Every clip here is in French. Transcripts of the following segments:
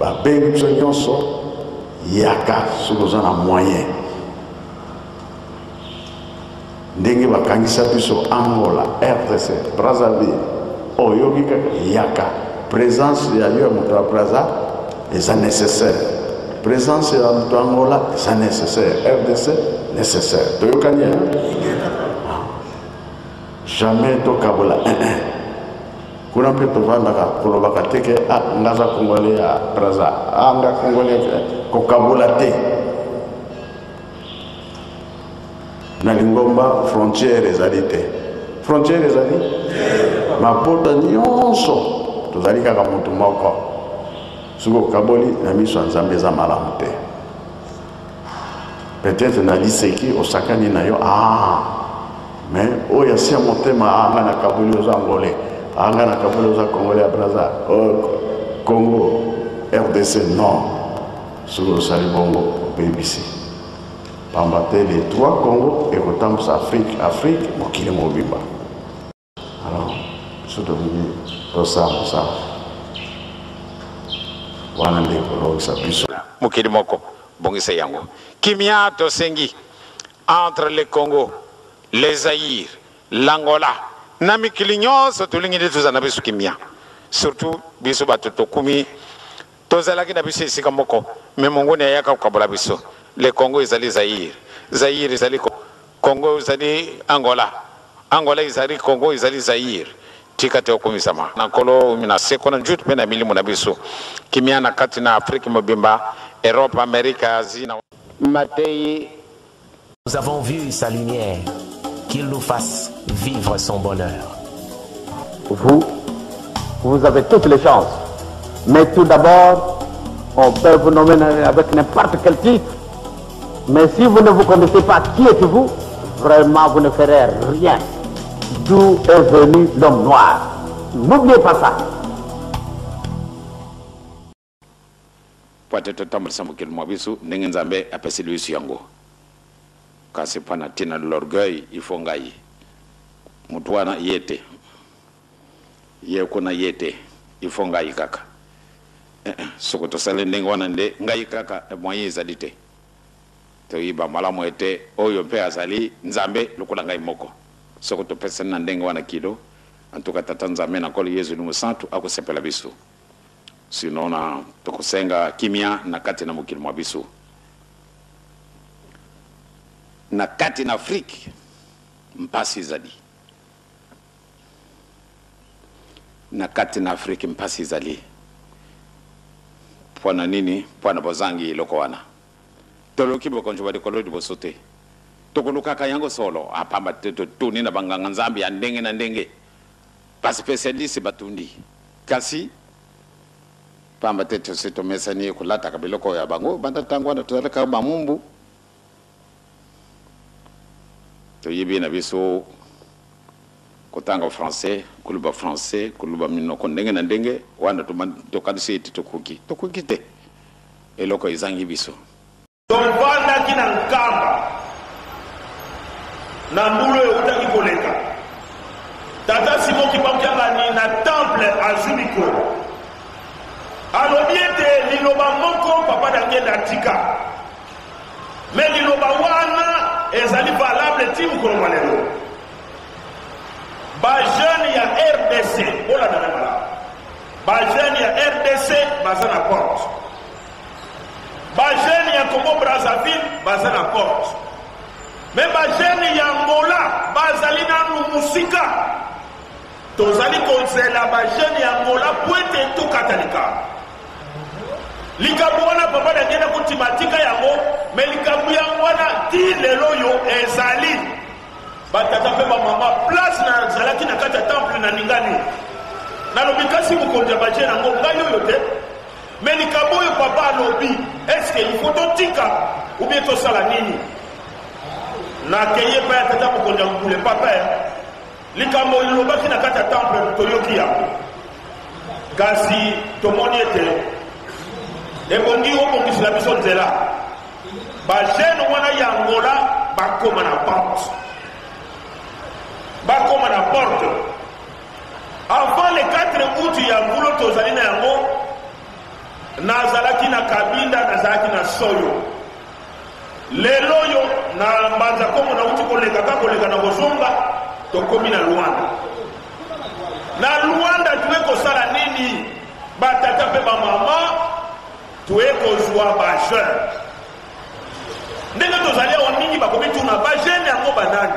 babengi biso nyonso yaka soki oza na moyen ndenge bakangisa biso Angola, RDC, Brazzaville oyoki kaka yaka présence ya yo ya moto ya Brazza eza nécessaire, présence ya moto Angola eza nécessaire, RDC nécessaire. Toyokani jamais tokabola kuna mpe tovandaka kolobaka te ke ngaza congolais ya Brazza nga congolais kokabola te na lingomba frontière ezali te, frontière ezali mapota nyonso tozali kaka moto moko soki okaboli na miso ya Nzambe eza malamu te. Peut-être na liseki osakani na yo mais oyo asia motema anga na kaboli oza angolais anga na kaboli oza congolais ya Brazza Congo RDC non soki osali bongo obebisi pamba te les trois Congo ekotambusa Afrique mokili mobimba. Alors biso tolingi tosala wana nde kolongisa biso mokili moko bongisa yango kimia tosengi entre le Congo, les Zaïre, l'Angola na mikili nyonso tolingi nde tozala na biso kimia, surtout biso bato tokumi tozalaki na biso esika moko me mongoni ayaka kokabola biso. Le Congo ezali Zaïre, Zaïre ezali Congo ezali Angola, Angola ezali Congo ezali Zaïre. Tika te okumisama na kolo mina seko na njutu pe na milimu na biso kimia na kati na Afrique mobimba, Europe, Amérique, Asie na Matei. Nous avons vu sa lumière, qu'il nous fasse vivre son bonheur. Vous avez toutes les chances. Mais tout d'abord, on peut vous nommer avec n'importe quel titre. Mais si vous ne vous connaissez pas qui êtes-vous, vraiment vous ne ferez rien. D'où est venu l'homme noir. N'oubliez pas ça. Poate totambo samukil mwabisu ndenge Nzambe apesi luisu yango. Kasi pana tina l'orgueil ifo ngai. Mutu wana yete. Ye kuna yete ifo ngai kaka. Soko tosale ndenge wana nde ngai kaka moyen ezali te. To yiba malamu ete oyo mpe azali Nzambe lokola ngai moko. Soko topesa na ndenge wana kilo antuka tata Nzambe na kolo Yesu numu santu akosepela biso. Sinona tokosenga kimia na kati na mokili mwa biso. Na kati na Afrique mpasi zali. Na kati na Afrique mpasi zali. Pwana nini? Pwana bozangi loko wana. Toloki bokonjwa de kolodi bosote. Tokoluka kayango solo apamba tuni na banganga Nzambe ya ndenge na ndenge. Pa specialiste batundi. Kasi pamba teto sito mesani kulata kabiloko ya bango banda tangwana tuzaleka bamumbu. To yibi na biso kotanga français, kuluba minoko ndenge na ndenge wana tokadisi iti tokuki te eloko izangi biso. Tombanda kina nkamba na mbulo utaki koleka tata Simon Kipampianga ni na temple azumiko alobiete liloba moko papa dange datika mais liloba wana ezali valable timu koloma lelo ba jeune ya RDC ola na mala ba jeune ya RDC baza na porte ba jeune ya Congo Brazzaville baza na porte mais ba jeune ya Angola bazali na musika tozali kozela ba jeune ya Angola poete to katalika likambo wana papa dangena kutimatika yango mais likambo yango wana ti lelo yo ezali batata pe mama place na zalaki na kata temple na ningani na lobikasi mukonja baje nango ngai yo te mais likambo yo papa alobi est-ce que il faut totika ou bien to sala nini na keye pa tata mukonja mbule papa likambo lobaki na kata temple toyoki yango kasi tomoni ete ebongi obongisi la biso nzela bajene wana ya Angola bakoma na porte avant le 4 août ya ngulo tozali na yango nazalaki na Kabinda nazalaki na Soyo lelo yo na mbanza kongo na uti koleka na kozonga tokomi na Luanda. Na Luanda tuwe kosala nini batata pe bamama tuwe kozwa bajeune ndenge tozali awa mingi bakomi tuna bajeune yango banani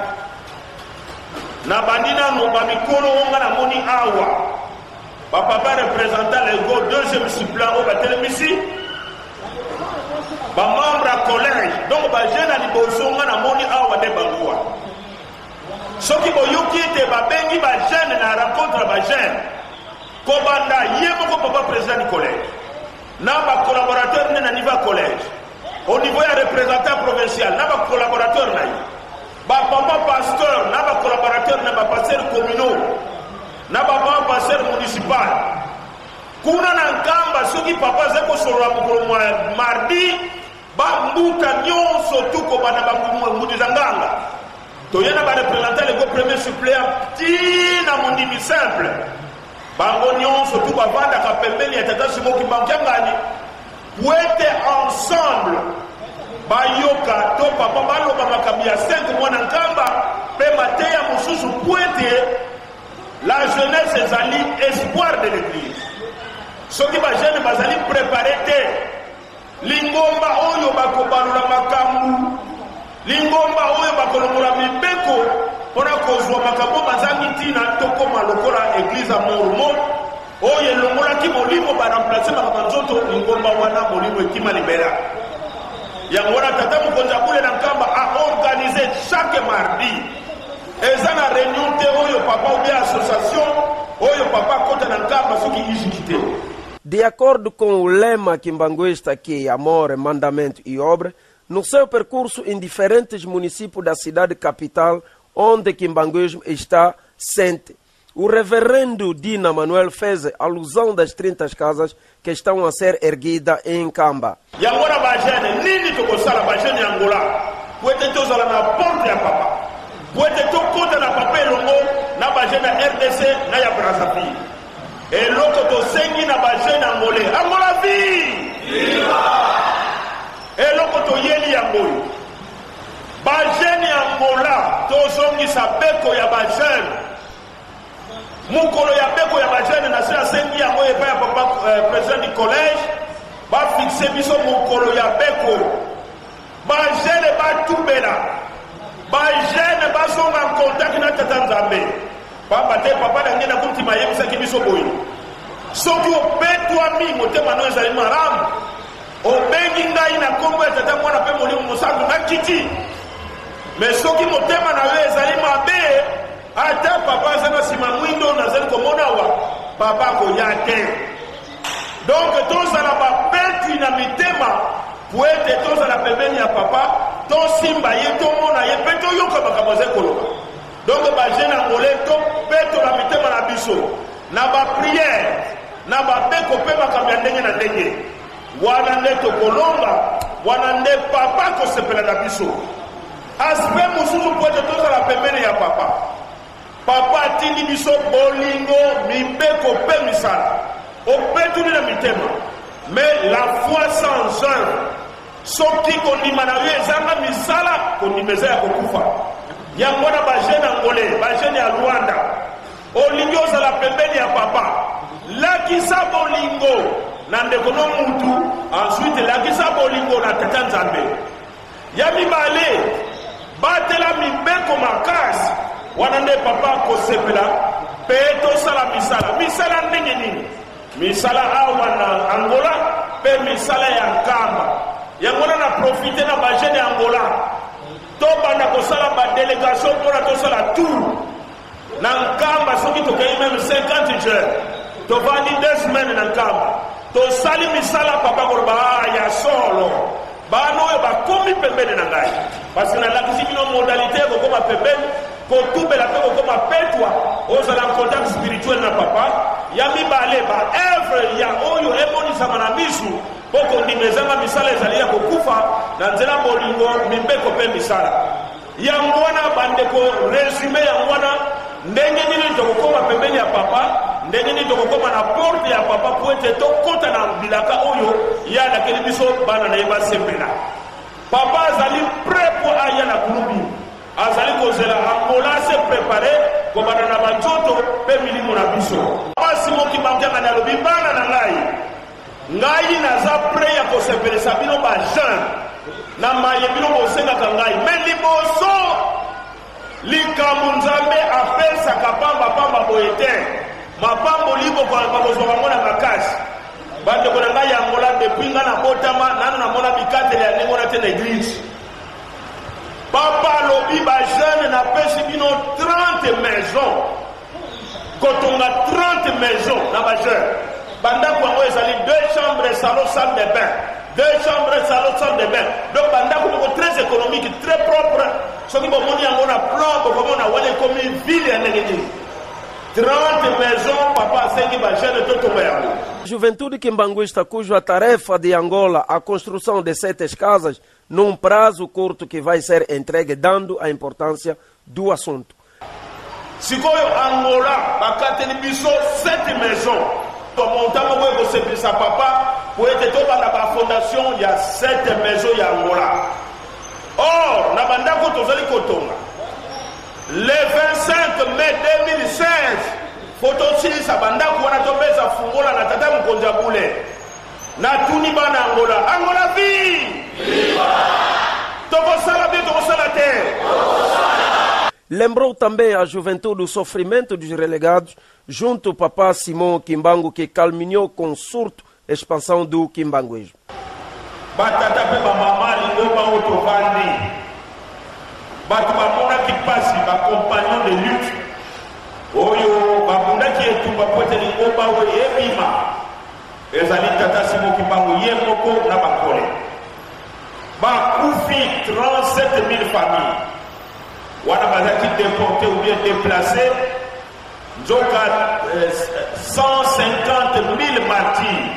na bandina no bamikolo onga na moni awa bapapa représentant lego deuxième suppléant au batelemisi bamembre ya collège donc bajeune alibozonga na moni awa nde bangowa soki boyoki ete babengi bajeune na rencontre bajeune kobanda ye moko papa président du collège na bacollaborateur ne na niveau ya collège au niveau ya représentant provincial na bacollaborateur na ye bapapa pasteur na bacollaborateur na bapasteur communaux na bapapa pasteur municipal kuna na nkamba soki papa aza kosolola mokolo mwa mardi bambuka nyonso tuko bana bangudi za nganga toyena barepresentant lego premier suppléant tina mondimi simple bango nyonso tu bavandaka pembeni ya tata simoki bankiangani wete ensemble bayoka to papa baloba makambi ya 5 mwana nkamba pe mateya mosusu poete la jeunesse ezali espoir de l'église soki bajeune bazali préparé te lingomba oyo bakobalula makambu lingomba oyo bakolongola mibeko mpona kozwa makambo bazangi ntina tokoma lokola eglize ya morumo oyo elongolaki molimo baremplace makambo nzoto lingomba wana molimo ekima libera yango wana tata mokonzi abule na nkamba aorganize chaque mardi eza na réunion te oyo papa obe association oyo papa akota na nkamba soki iziki te. De acordo com o lema quimbanguista que é amor, mandamento e obra, no seu percurso em diferentes municípios da cidade capital, onde quimbanguismo está sente, o reverendo Dina Manuel fez alusão das 30 casas que estão a ser erguidas em Kamba. E agora bajene, nini tokosala bajene Angola, pwete tozala na porte ya papa, pwete tokota na papa elongo na bajene RDC na ya Brazzaville. Eloko tosengi na bajene Angolais, Angola vie! Eloko toyeli yangoyo. Bajene Angola, tozongisa beko ya bajene. Mukolo ya beko ya bajene na sila sengi yango epa ya papa président du collège, ba fixe biso mukolo ya beko. Bajene batubela. Bajene basonga en contact na tata Nzambe. Papa te papa na ngena kuti mayebisa kibiso boyi. Soki opetwa mi motema no ezali maramu. Obengi ngai na kombo ya tata mwana pe molimo musangu na kiti. Mais soki motema na yo ezali mabe, ata papa zana sima mwindo nazali komona wa papa koya te. Donc tozala ba petu na mitema poete tozala pembeni ya papa to simba ye to mona ye peto yoka bakaboze koloba. Donc ba jeune angolais to peto na mitema na biso na ba prière na ba beko pe makambi ndenge na ndenge wana nde tokolonga wana nde papa kosepela na biso aspe mususu poete tozala pembeni ya papa papa atindi biso bolingo mibeko pe misala opetuli na mitema mais la foi sans œuvre soki kondima na yo ezanga misala kondima eza ya kokufa yango na bajene angolais bajene ya Luanda olingi ozala pembeni ya papa lakisa bolingo na ndeko no mutu ensuite lakisa bolingo na tata Nzambe ya mibale batela mibeko makasi wana nde papa kosepela pe tosala misala ndenge nini misala awa na Angola pe misala ya Nkamba yango na profite na bajene ya Angola tobanda kosala ba délégation mpona tosala tour na Nkamba soki tokei même 50 jours tovandi 2 semaines na Nkamba tosali misala papa koloba ya solo bano oyo bakomi pembeni na ngai parce que nalakisi bino modalité kokoma pembeni kotubela mpe kokoma petwa ozala en contact spirituel na papa ya mibale ba œuvre ya oyo emonisama na misu mpo kondima ezanga misala ezali ya kokufa na nzela bolingo mibeko mpe misala yango wana bandeko resume yango wana ndenge nini tokokoma pembeni ya papa ndenge nini tokokoma na porte ya papa po ete tokota na bilaka oyo alakeli biso bana na ye basepela. Papa azali prêt pour aya na kulubi. Azali kozela Angola se préparer ko bana na banzoto pe milimo na biso. Papa Simon Kimbangu na lobi bana na ngai. Ngai naza prêt ya kosepelisa bino ba jeune. Na maye bino bosenga ngai. Mais liboso likambo Nzambe apesaka pamba boete. Mapambo libo kwa bakozwa mona makasi. Bande ko ngai ya Angola depuis nga na botama nana na mona bikatele ya ngona te na église. Papa lobi ba jeune na pesi bino 30 maisons. Kotonga 30 maisons na ba jeune. Banda kwa ngo ezali 2 chambres, salon, salle de bain. 2 chambres, salon, salle de bain. Donc banda ko très économique, très propre. So ki bo moni ngona plan ko mona wale comme une ville ya ngeni. 30 maisons, papa sengi ba jeune toto yango. Juventude Kimbanguista, cuja tarefa de Angola a construção de 7 casas num prazo curto que vai ser entregue, dando a importância do assunto. Sikoyo Angola bakateli biso 7 maisons. Montamo weko sepisa papa pour être toba na ba fondation ya 7 maisons ya Angola. Or na bandako tozali kotonga. Le 25 mai 2016, photosisa bandako wana topesa fungola na tata Mkonja Bule. Na tuni bana Angola. Angola vie! Viva! Tokosala bien, tokosala terre. Lembrou também a juventude o sofrimento dos relegados, junto ao papá Simon Kimbangu, que calminhou com surto a expansão do kimbanguismo. Batata pe ba mama lingoba otovandi. Batu bamona ki pasi ba compagnon de lutte. Oyo babunda ki etumba pote lingoba o ebima. Ezali tata Simon Kimbangu ye moko na bakole. Ba kufi 37 000 familles. Wana bazaki déporté ou bien déplacé. Nzoka 150 000 martyrs.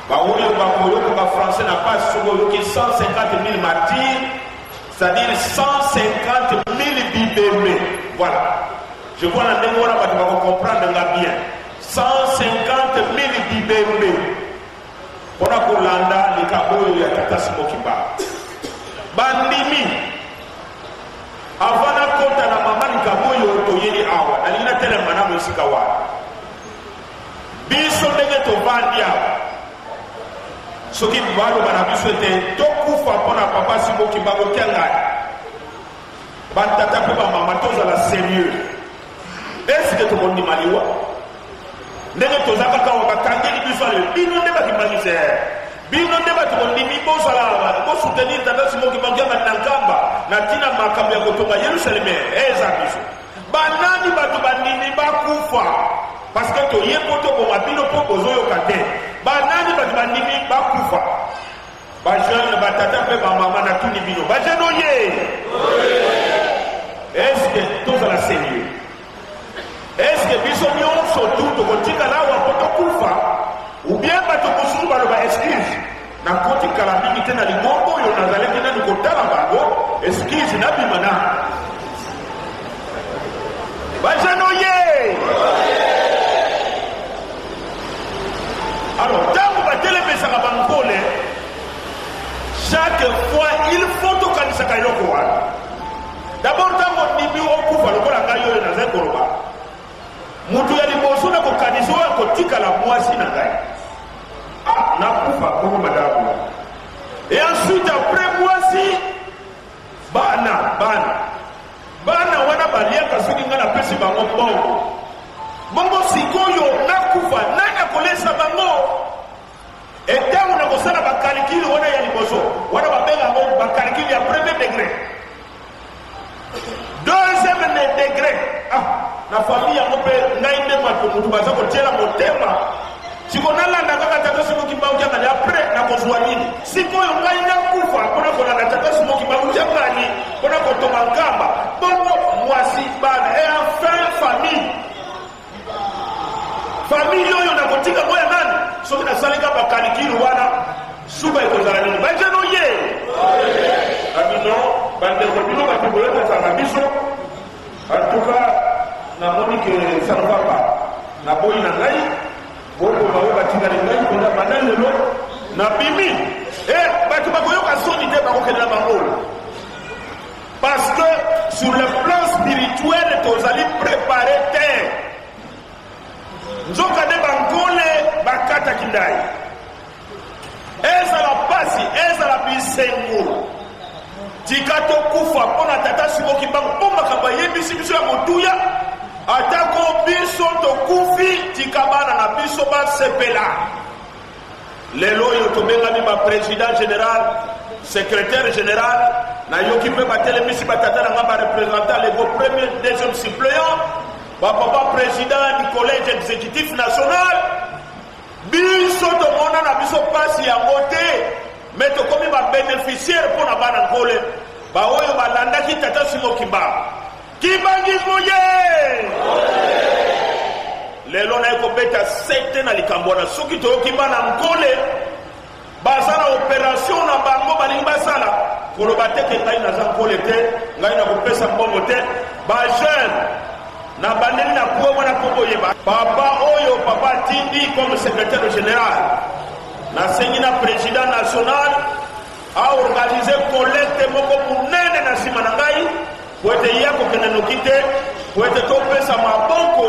Baoyo bakoyo ko ba français na pas sogo ki 150 000 martyrs, c'est-à-dire 150 000 bibembe. Voilà. Je vois la démon là va comprendre bien. 150 000 bibembe. Pona kolanda le kaboyo ya tata Simokimba. Bandimi avana kota na mama ni kaboyo toyeli awa. Alina tele manamo isikawa. Biso ndenge to vandia. Soki balo banabiso te tokufa pona papa Simon Kimbangu kenga. Bantata pe ba mama toza la sérieux. Est-ce que to bondi maliwa? Ndenge tozaka ka bakangeli biso le bino ndeba kimangise. Bino ndeba to bondi mi bosa la bo soutenir tata Simon Kimbangu na Nkamba na tina makambo ya kotonga Yerusalem eza biso. Banani bato bandini bakufa parce que to yepoto bo mabino po bozoyo kate. Banani bato bandini bakufa. Ba jeune batata pe ba mama na tuni bino. Ba jeune oye. Est-ce que tout ça la sérieux? Est-ce que biso nyonso tout kotika la wa poto kufa ou bien bato kusuru balo ba excuse na koti kala mingi tena lingombo yo nazaleki na nikotala bango excuse na bimana. Ba jeune oye. Alors, tant que vous avez fait ça, chaque fois, il faut que vous ayez fait ça. D'abord, tant que vous avez fait ça, vous avez fait ça. Vous avez fait ça, vous avez fait ça, vous avez fait ça. Et ensuite, après moi-ci, bana, wana balia kasuki ngana pesi bango bongo. Bongo sikoyo nakufa nana kolesa bango. Et on a commencé à calculer, on a eu on a calculé à premier degré. Deuxième degré. Ah, la famille a coupé naïne pour nous baser au tiers mon thème. Si on a la tata Simon Kimbangu après na kozwani. Si ko yo naïne kufa, on a la tata Simon Kimbangu jamani, on a ko mangamba. Bongo mwasi bana et enfin famille. Famille yo na kotika moya nani? Soki na salika ba kalikiri wana suba ikozala nini? Ba jeno ye. Abino bande ko bino ba tibolo ta na biso. En tout cas, na moni que ça ne va pas. Na boyi na ngai, boko ba ba tika ngai ko na banane lo na bimi bato bakoyoka soni te bakokende na bango parce que sur le plan spirituel tozali préparé te nzoka nde bankole bakataki ndai ezala pasi ezala bisengo tika tokufa mpo na tata simoki bango mpo makambo ayebisi biso ya motuya atako biso tokufi tika bana na biso basepela lelo oyo tobengami baprésident général secrétaire général nayoki mpe batelemisi batata na nga barepresentant lego premier deuxième suppléant bapapa président du collège exécutif national biso tomona na biso pasi yango te me tokomi babénéficiaire mpo na bana nkole baoyo balandaki tata simokimba kibangismo ye lelo naye kobeta sete na likambo wana soki toyoki bana nkole baza na opération na bango balingi basala koloba teke ngai naza nkole te ngai na kopesa mbongo te bajeune na bandeli na kuwa mwana kombo yeba papa oyo papa tindi comme secrétaire général nasengi na président national aorganize collecte moko munene na nsima na ngai po ete ya kokende noki te po ete topesa maboko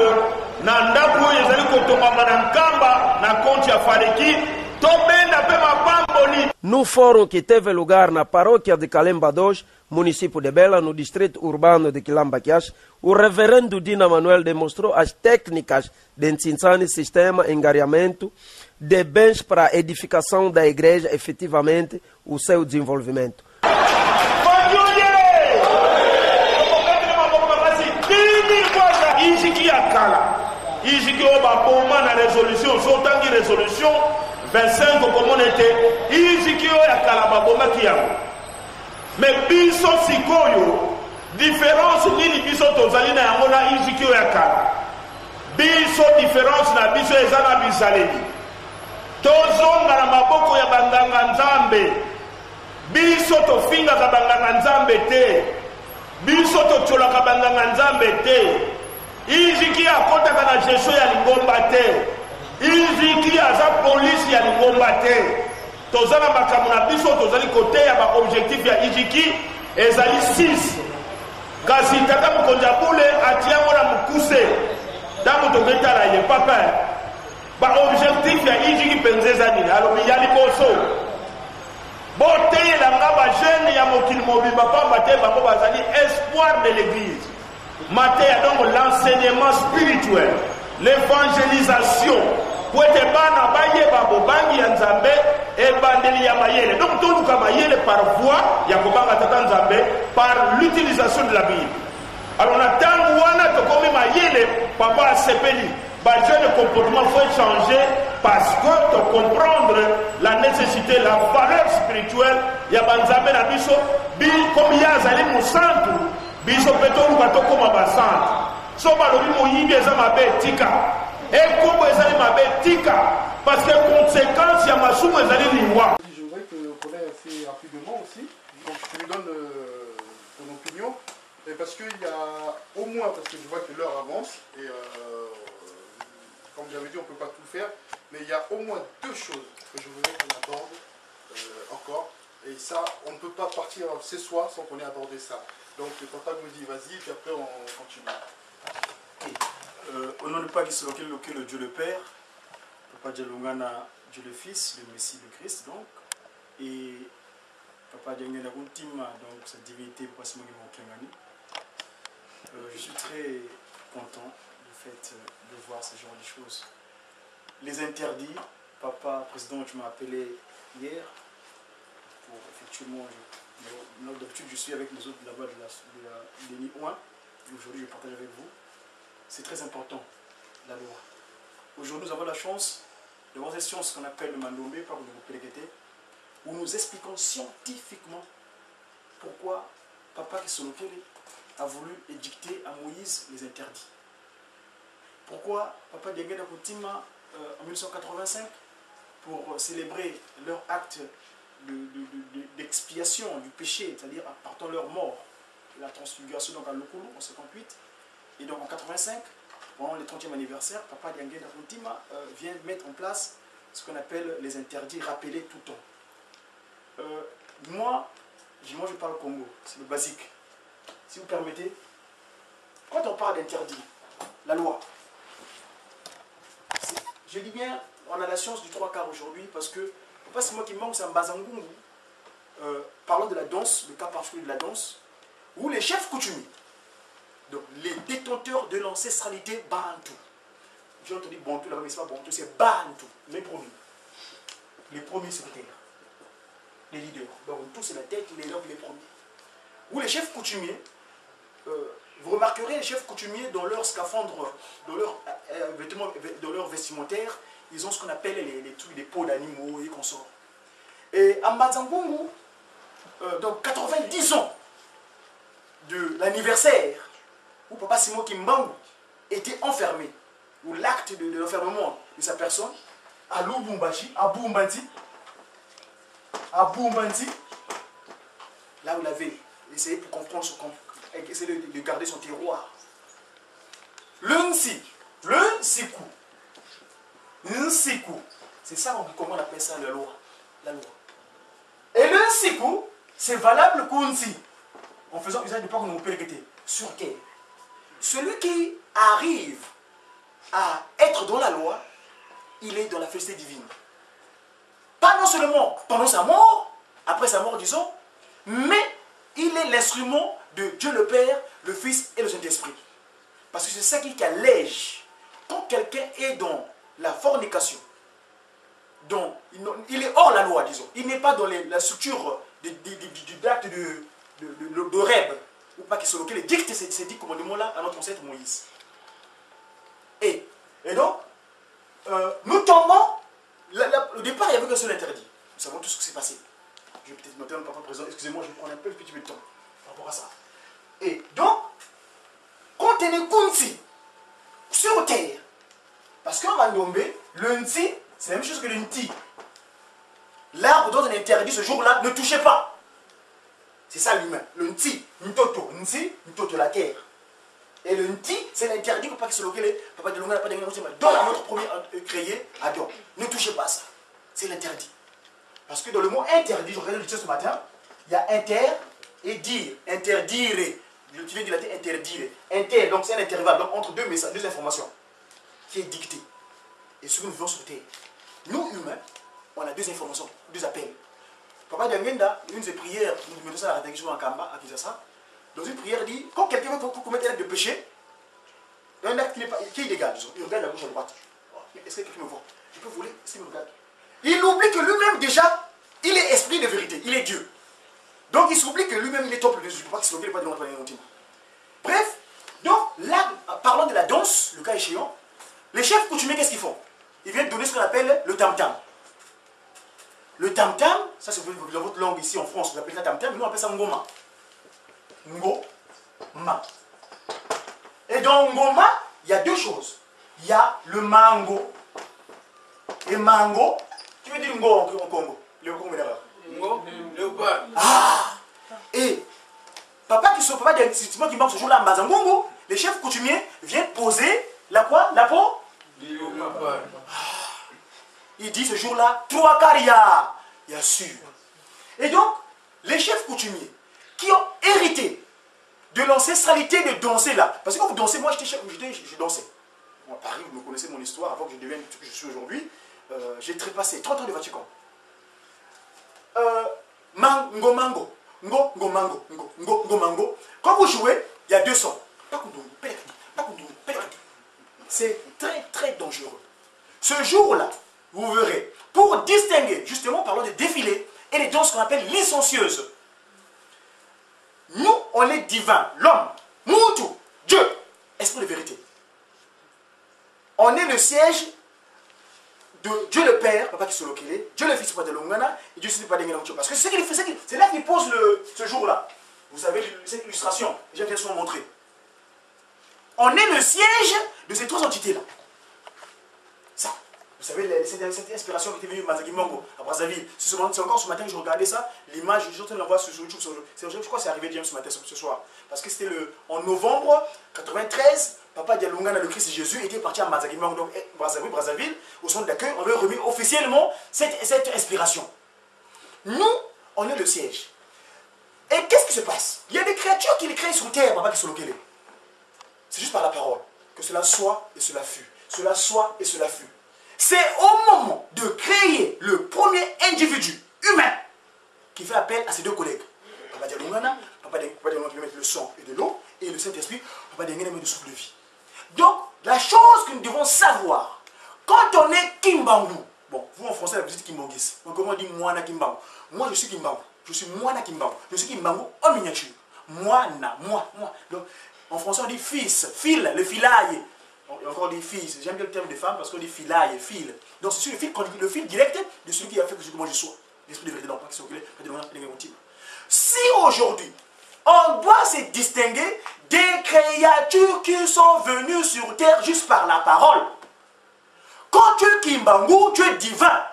na ndako oyo ezali kotongama na nkamba na konti ya fariki tobenda mpe mapamboli. No fórum que teve lugar na paróquia de Calemba 2, município de Bela, no distrito urbano de Quilambaquias, o reverendo Dina Manuel demonstrou as técnicas de Ntsinsani sistema engariamento de bens para a edificação da igreja, efetivamente, o seu desenvolvimento. Ijiki oba boma na résolution, sotangi résolution 25 comme on était, ijiki o ya kala baboma kiyango. Mais biso sikoyo, différence nini biso tozali na yango na ijiki o ya kala. Biso différence na biso eza na bizaleli. Tozonga na maboko ya banganga nzambe. Biso tofinga ka banganga nzambe te. Biso totolaka banganga nzambe te. Ijiki akotaka na jeso ya lingomba te. Ijiki aza polisi ya lingomba te. Tozana makambo na biso tozali kote ya ba objectif ya ijiki ezali 6. Kasi tata mukonja bule atiyango na mukuse. Damu toketala ye papa. Ba objectif ya ijiki penzeza nini alobi ya liboso. Boteye la ngaba jeune ya mokili mobimba pamba te bango bazali espoir de l'église. Matéa donc l'enseignement spirituel, l'évangélisation. Pour être bana baye babo bangi ya nzambe e bandeli ya mayele. Donc tout le mayele par voie ya kobanga tata nzambe par l'utilisation de la Bible. Alors na tangu wana to komi mayele papa sepeli. Ba jeune comportement faut changer parce que to comprendre la nécessité, la valeur spirituelle ya banzambe na biso bi comme ya zali musantu. Biso petolu batokoma basante so balobi moyibi eza mabe tika ekobo ezali mabe tika parce que conséquence ya masumu ezali liwa. Je voudrais que le collègue assez rapidement aussi, donc je lui donne ton opinion, et parce qu'il y a au moins, parce que je vois que l'heure avance et comme j'avais dit on ne peut pas tout faire, mais il y a au moins 2 choses que je voudrais qu'on aborde encore, et ça on ne peut pas partir ce soir sans qu'on ait abordé ça. Donc le papa me dit vas-y, puis après on continue. Au nom de Papa Gisolokele, le Dieu le Père, Papa Djalungana, Dieu le Fils, le Messie, le Christ, donc, et Papa Djangena Guntima, donc sa divinité, Papa Simoni Mokengani. Je suis très content du fait de voir ce genre de choses. Les interdits, Papa Président, tu m'as appelé hier pour effectivement. D'habitude, je suis avec les autres là-bas de l'ENI 1. Aujourd'hui, je partage avec vous. C'est très important, la loi. Aujourd'hui, nous avons la chance d'avoir cette science qu'on appelle le Mandombe, par le où nous expliquons scientifiquement pourquoi Papa Gisolokele a voulu édicter à Moïse les interdits. Pourquoi Papa Djangena Guntima, en 1985, pour célébrer leur acte d'expiation du péché, c'est-à-dire apportant leur mort, la transfiguration donc à Lokulu en 58, et donc en 85, pendant le 30e anniversaire, Papa Djangena Guntima vient mettre en place ce qu'on appelle les interdits rappelés tout le temps. Moi, je parle Congo, c'est le basique. Si vous permettez, quand on parle d'interdit, la loi, je dis bien, on a la science du 3/4 aujourd'hui parce que, pas c'est moi qui manque, c'est un Bazangungu. Parlons de la danse, le cas particulier de la danse, où les chefs coutumiers, donc les détenteurs de l'ancestralité Bantou, j'ai entendu Bantou là-bas, mais c'est pas Bantou, c'est Bantou, les premiers secrétaires, les leaders. Bantou c'est la tête, les premiers. Où les chefs coutumiers, vous remarquerez les chefs coutumiers dans leur scaphandre, dans leur vêtements, dans leur vestimentaire, ils ont ce qu'on appelle les trucs, des peaux d'animaux et consorts. Et à Mazangungu, donc 90 ans de l'anniversaire où Papa Simon Kimbangu était enfermé, où l'acte de l'enfermement de sa personne, à Lubumbashi, à Bumbanti, là où il avait essayé pour comprendre essayer de garder son terroir. Le Nsiku, c'est ça comment on appelle ça la loi. Et le Nsiku, c'est valable qu'Unsi, en faisant usage de parole sur terre. Celui qui arrive à être dans la loi, il est dans la félicité divine. Pas non seulement pendant sa mort, après sa mort disons, mais il est l'instrument de Dieu le Père, le Fils et le Saint-Esprit. Parce que c'est ça qui allège. Quand quelqu'un est dans la fornication, il est hors la loi, disons. Il n'est pas dans la structure du acte de rêve, ou pas qui sont lequel dicte ces 10 commandements-là à notre ancêtre Moïse. Et donc, nous tombons, au départ, il n'y avait qu'un seul interdit. Nous savons tout ce qui s'est passé. Je vais peut-être noter un papa présent, excusez-moi, je vais prendre un petit peu de temps par rapport à ça. Et donc, quand on est Kunti, sur terre, parce qu'en Mandombe, le Nti, c'est la même chose que le Nti. L'arbre dont on est interdit ce jour-là, ne touchez pas. C'est ça l'humain. Le Nti, Ntoto, Nti, Ntoto, la terre. Et le Nti, c'est l'interdit pour pas qu'il se loque les papa de l'Onga, pas de l'Onga, dans la notre premier créé, Adam. Ne touchez pas ça. C'est l'interdit. Parce que dans le mot interdit, je regardais le texte ce matin, il y a inter et dire, interdire. Tu viens du latin interdire. Inter, donc c'est un intervalle donc, entre deux messages, deux informations qui est dictée. Et ce que nous vivons sur terre. Nous, humains, on a deux informations, deux appels. Papa Diangenda, une de ses prières, nous mettons ça à la rédaction en Kamba, à Kinshasa. Dans une prière, il dit quand quelqu'un veut commettre un acte de péché, un acte qui est illégal, disons, il regarde la gauche à droite. Est-ce que quelqu'un me voit? Je peux voler? Est-ce qu'il me regarde? Il oublie que lui-même, déjà, il est esprit de vérité, il est Dieu. Donc il s'oublie que lui-même, il est temple de Dieu. Je ne peux pas qu'il se pas devant le intime. Bref, donc là, parlant de la danse, le cas échéant, les chefs coutumiers, qu'est-ce qu'ils font? Ils viennent donner ce qu'on appelle le tam-tam. Le tam-tam, ça c'est dans votre langue ici en France, vous appelez ça tam-tam, mais nous on appelle ça ngoma. Ngoma. Et dans ngoma, il y a deux choses. Il y a le mango. Et mango, qui veut dire ngo en Congo? Le Congo d'abord. Ngo, léopard. Ah! Et papa qui manque ce jour-là en Bazangungu, les chefs coutumiers viennent poser la quoi? La peau? Léopard. Il dit ce jour-là, trois caria, bien sûr. Et donc, les chefs coutumiers qui ont hérité de l'ancestralité de danser là, parce que quand vous dansez, moi je dansais. Bon, à Paris, vous me connaissez mon histoire, avant que je devienne ce que je suis aujourd'hui, j'ai trépassé 30 ans de Vatican. Mango. Quand vous jouez, il y a deux sons. C'est très très dangereux. Ce jour-là, vous verrez, pour distinguer, justement, parlons de défilés et les danses qu'on appelle licencieuses. Nous, on est divin, l'homme, Moutou, Dieu, esprit de vérité. On est le siège de Dieu le Père, Papa qui se localise, Dieu le Fils, Papa de l'Ongana, et Dieu ne pas d'Engana. Parce que c'est là qu'il pose ce jour-là. Vous savez, cette illustration, j'ai bien souvent montré. On est le siège de ces trois entités-là. Ça. Vous savez, cette inspiration qui était venue de Mazakimango à Brazzaville. C'est encore ce matin que je regardais ça. L'image, je suis en train de la voir sur YouTube. Je crois que c'est arrivé bien ce matin, ce soir. Parce que c'était en novembre 93. Papa Dialungana, le Christ Jésus, était parti à Mazakimang, donc Brazzaville, au centre d'accueil. On lui a remis officiellement cette inspiration. Nous, on est le siège. Et qu'est-ce qui se passe? Il y a des créatures qui les créent sur terre, papa, qui sont locales. C'est juste par la parole que cela soit et cela fut. Cela soit et cela fut. C'est au moment de créer le premier individu humain qui fait appel à ses deux collègues. Papa Dialungana, Papa Dialungana qui va mettre le sang et de l'eau, et le Saint-Esprit, Papa Dialungana met le souffle de vie. Donc, la chose que nous devons savoir, quand on est Kimbangu, bon, vous en français, vous dites Kimbangis, comment on dit Moana Kimbangu? Moi, je suis Kimbangu, je suis Moana Kimbangu, je suis Kimbangu en miniature. Moana, moi. Donc, en français, on dit fils, fil, le filaille. Et encore on dit fils, j'aime bien le terme de femme parce qu'on dit filaille, fil. Donc, c'est le fil direct de celui qui a fait que moi je sois. L'esprit de vérité dans le pas qui s'occupe, si aujourd'hui, on doit se distinguer des créatures qui sont venues sur terre juste par la parole. Quand tu es Kimbangu, tu es divin.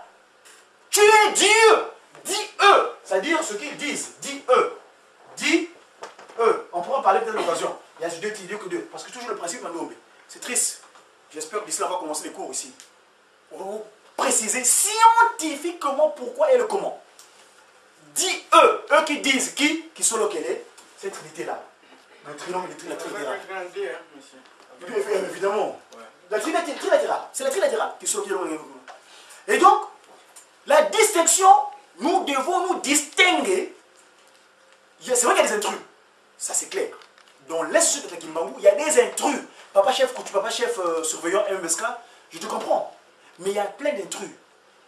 Tu es Dieu. Dis-eux. C'est-à-dire ce qu'ils disent. Dis-eux. Dis-eux. On pourra en parler peut-être l'occasion. Il y a deux que deux. Parce que toujours le principe Mandongbe. C'est triste. J'espère que d'ici là, on va commencer les cours ici. On va vous préciser scientifiquement pourquoi et le comment. Dis-eux. Eux qui disent qui sont localisés. Cette trinité-là. Le triangle de la trinité. Évidemment. La trinité trilatérale. C'est la trilatérale qui sont localisés. Et donc, la distinction, nous devons nous distinguer. C'est vrai qu'il y a des intrus. Ça, c'est clair. Dans l'Institut de Kimbangu, il y a des intrus. Papa chef surveillant MSK, je te comprends. Mais il y a plein d'intrus.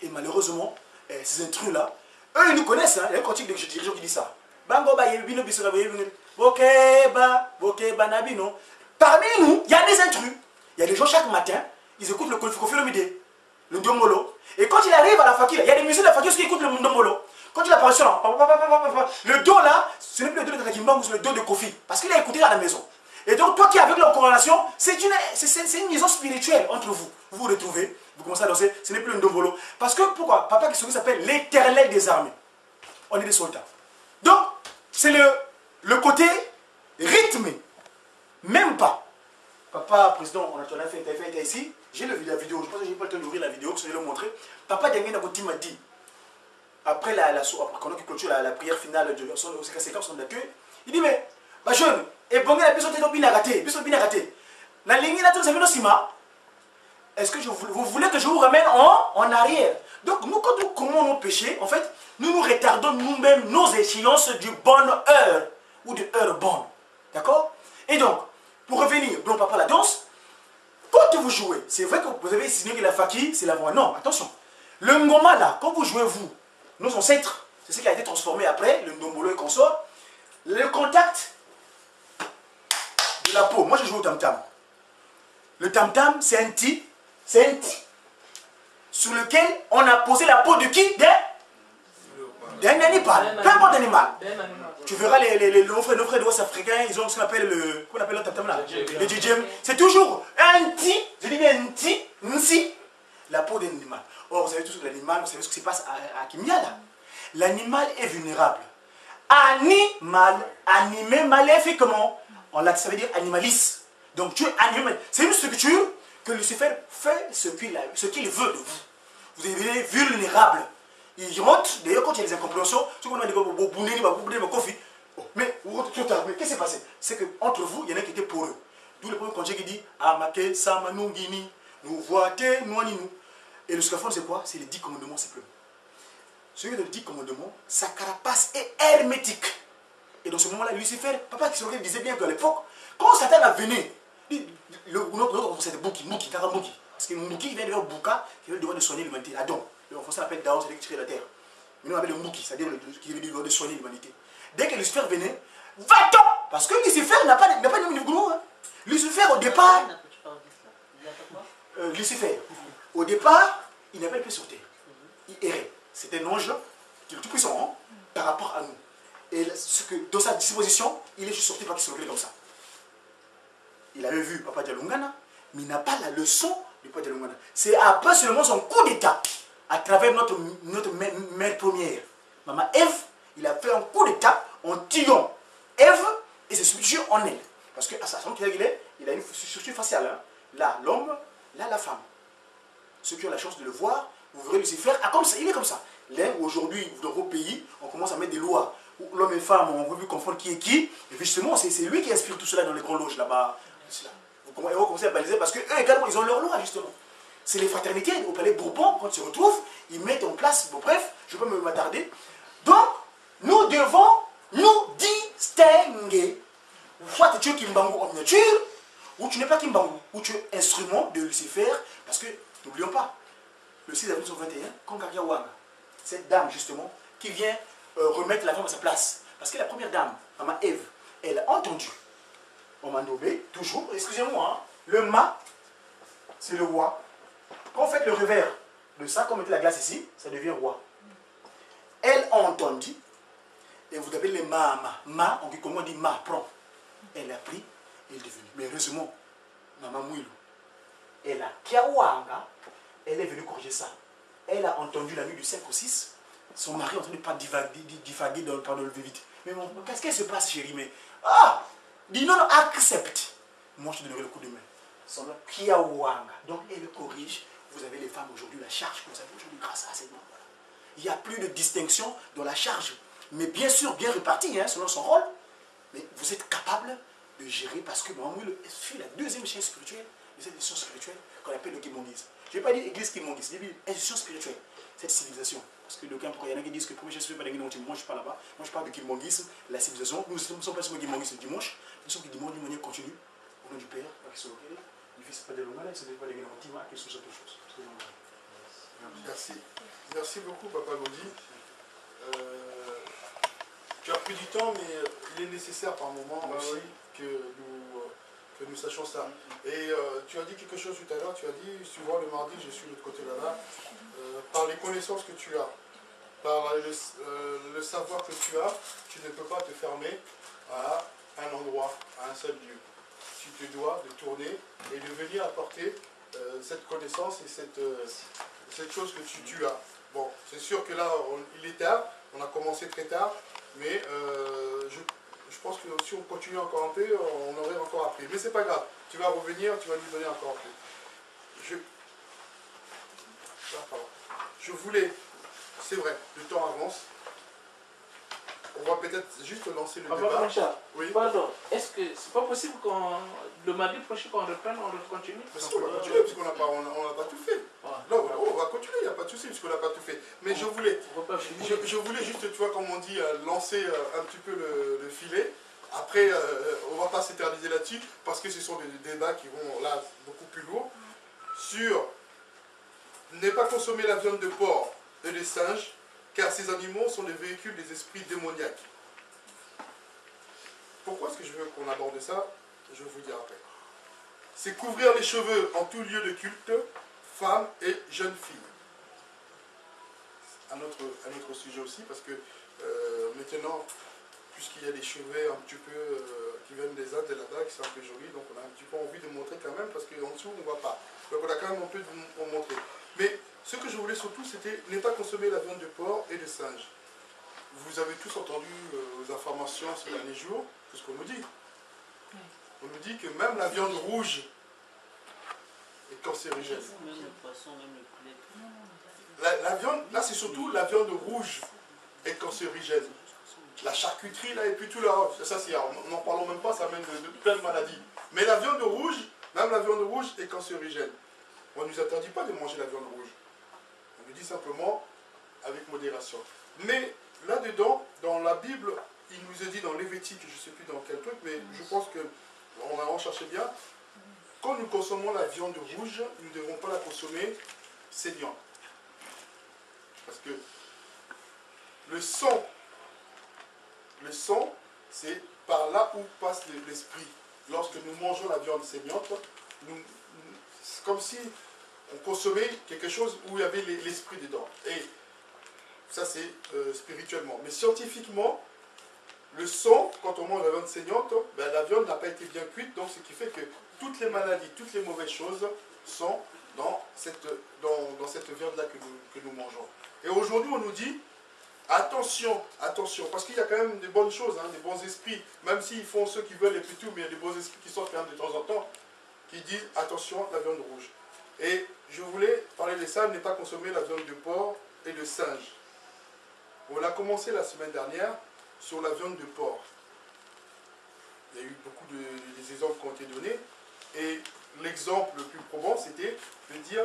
Et malheureusement, ces intrus-là, eux, ils nous connaissent. Hein. Il y a un cantique de dirigeants qui dit ça. Bango ba yebino bisora yebino. Bokeba nabino. Parmi nous, il y a des intrus. Il y a des gens chaque matin, ils écoutent le Kofi Olomide, le Ndombolo. Et quand il arrive à la fakir, il y a des musiciens de la fakir qui écoutent le Ndombolo. Quand il apparaît là, le dos là, ce n'est plus le dos de Takimbangu, c'est le dos de Kofi. Parce qu'il a écouté à la maison. Et donc, toi qui es avec leur corrélation, c'est une liaison spirituelle entre vous. Vous vous retrouvez, vous commencez à danser, ce n'est plus le Ndombolo. Parce que pourquoi? Papa Kisori s'appelle l'Éternel des armées. On est des soldats. Donc, c'est le côté rythmé. Même pas. Papa, président, on a fait ici. J'ai la vidéo. Je pense que je n'ai pas le temps d'ouvrir la vidéo, je vais le montrer. Papa Diangé Nagoti m'a dit, après qu'on a clôturé la prière finale de ses séquences d'accueil, il dit, mais, bah jeune, et bon, la personne est bien raté. La ligne là, tout ça vient Sima. Est-ce que vous voulez que je vous ramène en arrière? Donc, nous, quand nous commettons nos péchés, en fait, nous retardons nous-mêmes nos échéances du bonne heure ou de heure bonne. D'accord? Et donc, pour revenir, donc papa la danse, quand vous jouez, c'est vrai que vous avez signé que la fakir, c'est la voix. Non, attention. Le ngoma là, quand vous jouez vous, nos ancêtres, c'est ce qui a été transformé après, le ndombolo et consort, le contact de la peau. Moi, je joue au tam-tam. Le tam-tam, c'est un ti sur lequel on a posé la peau de qui? D'un animal, peu importe d'animal. Tu verras nos frères de l'Ouest africain, ils ont ce qu'on appelle le tam-tam là, le djembe. C'est toujours un ti, je dis bien un ti, la peau d'un animal. Or, vous savez tous que l'animal, vous savez ce qui se passe à Kimia là. L'animal est vulnérable. Animé, maléfiquement. Ça veut dire animaliste. Donc tu es animé. C'est une structure que Lucifer fait ce qu'il veut de vous. Vous devenez vulnérable. Il rentre, d'ailleurs quand il y a des incompréhensions, ce qu'on a dit, mais qu'est-ce qui s'est passé? C'est qu'entre vous, il y en a qui étaient pour eux. D'où le premier conseil qui dit Amake Samanungini, nous voité, nous. Et le scaphone, c'est quoi? C'est les 10 commandements simplement. Ce qui est les 10 commandements, sa carapace est hermétique. Et dans ce moment-là, Lucifer, papa qui disait bien qu'à l'époque, quand Satan a venu, notre c'est Bouki. Parce que Mouki vient de faire Bouka, qui veut devoir de soigner l'humanité. Adam. En français, on appelle Daon, c'est l'électricité de la terre. Mais nous, on appelle le Mouki, c'est-à-dire qui veut devoir de soigner l'humanité. Dès que Lucifer venait, va-t'en! Parce que Lucifer n'a pas de niveau. Hein. Lucifer, au départ, Lucifer, au départ, il n'avait pas sur terre. Il errait. C'était un ange qui est le tout puissant par rapport à nous. Et dans sa disposition, il est juste sorti par qu'il se levait comme ça. Il avait vu Papa Dialungana, mais il n'a pas la leçon de Papa Dialungana. C'est après seulement son coup d'état, à travers notre mère première, Maman Ève, il a fait un coup d'état en tuant Ève et se substitue en elle. Parce qu'à sa santé, il a une structure faciale. spécial. Hein. Là, l'homme, là, la femme. Ceux qui ont la chance de le voir, vous verrez Lucifer, ah, comme ça, il est comme ça. Là, aujourd'hui, dans vos pays, on commence à mettre des lois où l'homme et femme, on ne veut plus confondre qui est qui. Et justement, c'est lui qui inspire tout cela dans les grandes loges là-bas. Vous commencez à baliser parce qu'eux également, ils ont leur loi, justement. C'est les fraternités au palais Bourbon, quand ils se retrouvent, ils mettent en place, bon bref, je ne peux pas m'attarder. Donc, nous devons nous distinguer. Soit tu es Kimbangu en miniature, ou tu n'es pas Kimbangu, ou tu es instrument de Lucifer, parce que, n'oublions pas, le 6 avril 1921, Konkaria Wanga, cette dame justement, qui vient remettre la femme à sa place. Parce que la première dame, Maman Ève, elle a entendu, on m'a nommé, toujours, excusez-moi, hein, le mât, c'est le roi. Quand on fait le revers de ça, comme était la glace ici, ça devient roi. Elle a entendu, et vous appelez les ma, comment on dit ma, prend. Elle a pris, elle est devenue. Mais heureusement, Maman Mouilou, elle a Kiawanga, elle est venue corriger ça. Elle a entendu la nuit du 5 au 6, son mari est en train de pas divaguer dans le vite. Mais qu'est-ce qui se passe, chérie? Mais, dis non, accepte. Moi, je te donnerai le coup de main. Son nom, Kiawanga. Donc, elle corrige. Vous avez les femmes aujourd'hui, la charge que vous avez aujourd'hui grâce à ces noms. Voilà. Il n'y a plus de distinction dans la charge. Mais bien sûr, bien répartie, hein, selon son rôle. Mais vous êtes capable de gérer parce que Maman Mouilou fut la deuxième chaîne spirituelle de cette institution spirituelle qu'on appelle le kimongisme. Je ne vais pas dire église kimongisme, je vais dire institution spirituelle, cette civilisation. Parce que il y en a qui disent que le premier chaîne spirituelle, moi je ne suis pas là-bas. Moi je parle de kimongisme, la civilisation. Nous ne sommes pas seulement kimongisme le dimanche, nous sommes dimanche d'une manière continue. Au nom du Père, qui soit auquel du Fils, pas de l'Ongal, et ce n'est pas des gens qui sont sur toutes choses. Merci. Merci beaucoup, Papa Gaudi. Tu as pris du temps, mais il est nécessaire par moment aussi que nous sachions ça. Et tu as dit quelque chose tout à l'heure, tu as dit, souvent le mardi, je suis de l'autre côté là-bas, par les connaissances que tu as, par le savoir que tu as, tu ne peux pas te fermer à un endroit, à un seul lieu. Tu te dois de tourner et de venir apporter cette connaissance et cette chose que tu as. Bon, c'est sûr que là, il est tard, on a commencé très tard, mais je pense que si on continue encore un peu, on aurait encore appris. Mais c'est pas grave, tu vas revenir, tu vas nous donner encore un peu. Je voulais, c'est vrai, le temps avance. On va peut-être juste lancer le débat. Oui. Pardon, est-ce que c'est pas possible qu'on le mardi prochain qu'on reprenne, on continue? Parce qu'on va continuer, puisqu'on n'a pas tout fait. Non, on va continuer, il n'y a pas de souci, puisqu'on n'a pas tout fait. Mais je voulais juste, tu vois, comme on dit, lancer un petit peu le filet. Après, on ne va pas s'éterniser là-dessus, parce que ce sont des débats qui vont là beaucoup plus lourds. Sur ne pas consommer la viande de porc et de singe, car ces animaux sont des véhicules des esprits démoniaques. Pourquoi est-ce que je veux qu'on aborde ça? Je vais vous dire après. C'est couvrir les cheveux en tout lieu de culte, femmes et jeunes filles. Un autre sujet aussi, parce que maintenant, puisqu'il y a des cheveux un petit peu qui viennent des Indes et là-bas, qui sont un peu jolis, donc on a un petit peu envie de montrer quand même, parce qu'en dessous, on ne voit pas. Donc on a quand même un peu de montrer. Mais ce que je voulais surtout, c'était ne pas consommer la viande de porc et de singe. Vous avez tous entendu les informations ces derniers jours, tout ce qu'on nous dit. On nous dit que même la viande rouge est cancérigène. La viande, là c'est surtout la viande rouge est cancérigène. La charcuterie là et puis tout là, ça c'est, on n'en parlons même pas, ça mène de plein de maladies. Mais la viande rouge, même la viande rouge est cancérigène. On ne nous interdit pas de manger la viande rouge. On nous dit simplement avec modération. Mais là-dedans, dans la Bible, il nous est dit dans Lévitique, je ne sais plus dans quel truc, mais je pense que on va en chercher bien. Quand nous consommons la viande rouge, nous ne devons pas la consommer saignante. Parce que le sang, c'est par là où passe l'esprit. Lorsque nous mangeons la viande saignante, c'est comme si on consommait quelque chose où il y avait l'esprit dedans. Et ça, c'est spirituellement. Mais scientifiquement, le sang, quand on mange la viande saignante, ben, la viande n'a pas été bien cuite, donc ce qui fait que toutes les maladies, toutes les mauvaises choses sont dans cette viande-là que nous mangeons. Et aujourd'hui, on nous dit, attention, attention, parce qu'il y a quand même des bonnes choses, hein, des bons esprits, même s'ils font ceux qui veulent et puis tout, mais il y a des bons esprits qui sortent quand même de temps en temps. qui disent attention, la viande rouge. Et je voulais parler de ça, ne pas consommer la viande de porc et de singe. On a commencé la semaine dernière sur la viande de porc. Il y a eu beaucoup d'exemples qui ont été donnés. Et l'exemple le plus probant, c'était de dire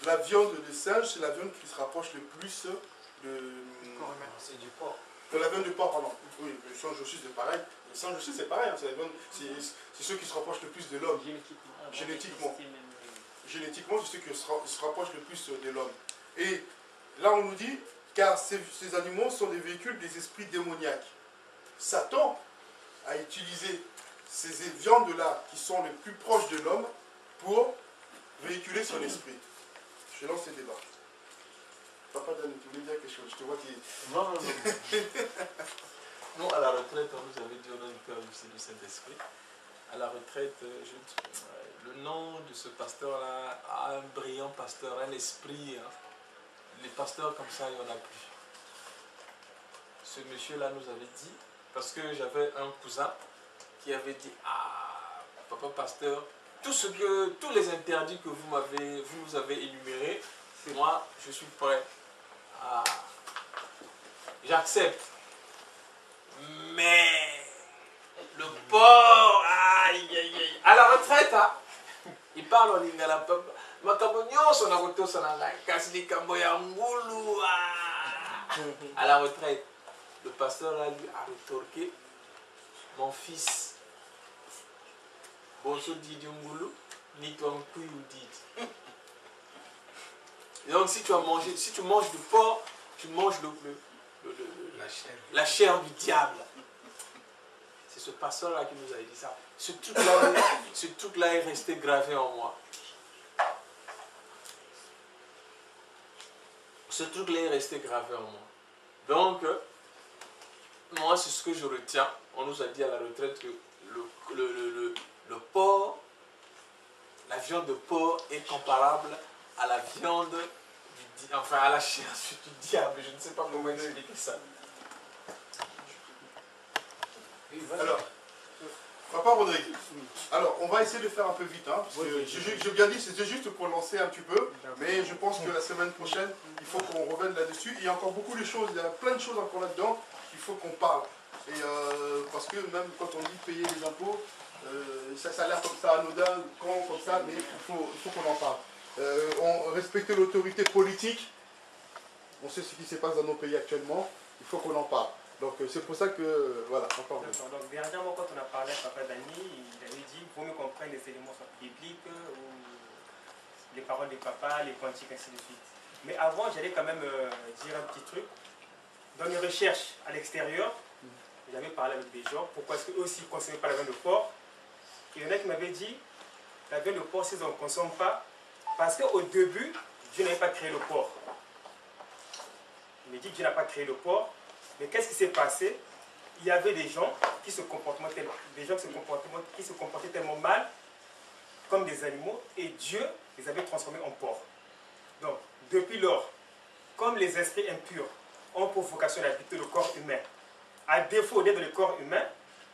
la viande de singe, c'est la viande qui se rapproche le plus de... C'est du porc. De la viande de porc, pardon. Oui, le singe aussi, c'est pareil. Le singe aussi, c'est pareil. Hein, c'est ceux qui se rapprochent le plus de l'homme. Génétiquement. Génétiquement, c'est ceux qui se rapprochent le plus de l'homme. Et là, on nous dit, car ces animaux sont des véhicules des esprits démoniaques. Satan a utilisé ces viandes-là, qui sont les plus proches de l'homme, pour véhiculer son esprit. Je lance le débat. Papa Dan, tu voulais dire quelque chose? Je te vois qui... Non, non, non. Nous, à la retraite, on nous avait dit au nom du Père, du Fils et du Saint-Esprit. À la retraite, le nom de ce pasteur-là, un brillant pasteur, un esprit. Hein. Les pasteurs comme ça, il n'y en a plus. Ce monsieur-là nous avait dit, parce que j'avais un cousin qui avait dit, ah, papa pasteur, tous les interdits que vous nous avez énumérés, moi, je suis prêt. Ah, j'accepte. Mais le porc, aïe, aïe, aïe. À la retraite, hein, il parle en lingala. À la retraite, le pasteur là, lui a rétorqué, mon fils, bonso Didi Ngoulou, ni toi Didi. Donc si tu manges du porc, tu manges la chair du diable. C'est ce pasteur-là qui nous a dit ça. Ce truc-là est resté gravé en moi. Ce truc-là est resté gravé en moi. Donc, moi, c'est ce que je retiens. On nous a dit à la retraite que le porc, la viande de porc est comparable à la viande enfin à la chair du diable, je ne sais pas comment expliquer ça. Alors, Papa Rodrigue, alors on va essayer de faire un peu vite, hein, parce que j'ai bien dit c'était juste pour lancer un petit peu, mais je pense que la semaine prochaine, il faut qu'on revienne là-dessus. Il y a encore beaucoup de choses, il y a plein de choses encore là-dedans qu'il faut qu'on parle. Et parce que même quand on dit payer les impôts, ça a l'air comme ça anodin, comme ça, mais il faut qu'on en parle. Respecter l'autorité politique, on sait ce qui se passe dans nos pays actuellement, il faut qu'on en parle. Donc c'est pour ça que, voilà, on parle. Donc dernièrement quand on a parlé à Papa Dani, il avait dit, il vaut mieux qu'on prenne les éléments bibliques, ou les paroles des papas, les cantiques, ainsi de suite. Mais avant, j'allais quand même dire un petit truc. Dans mes recherches à l'extérieur, j'avais parlé avec des gens, pourquoi est-ce qu'eux aussi ne consommaient pas la viande de porc. Il y en a qui m'avaient dit, la viande de porc, si on ne consomme pas, parce qu'au début, Dieu n'avait pas créé le porc. Il me dit que Dieu n'a pas créé le porc. Mais qu'est-ce qui s'est passé? Il y avait des gens qui se comportaient tellement mal, comme des animaux, et Dieu les avait transformés en porcs. Donc, depuis lors, comme les esprits impurs ont pour vocation d'habiter le corps humain, à défaut d'être dans le corps humain,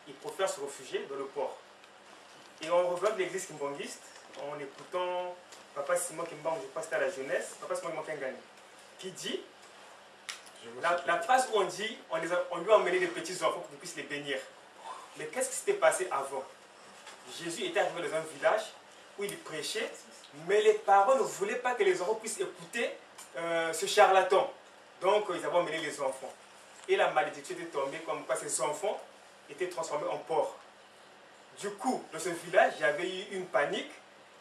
ils préfèrent se réfugier dans le porc. Et on revient de l'église kimbanguiste, en écoutant Papa Simon Kimbang, je pense que c'était à la jeunesse, Papa Simon Kimbang, qui dit, la phrase où on dit, on lui a emmené des petits enfants pour qu'ils puissent les bénir. Mais qu'est-ce qui s'était passé avant? Jésus était arrivé dans un village où il prêchait, mais les parents ne voulaient pas que les enfants puissent écouter ce charlatan. Donc ils avaient emmené les enfants. Et la malédiction était tombée comme quoi ces enfants étaient transformés en porcs. Du coup, dans ce village, il y avait eu une panique.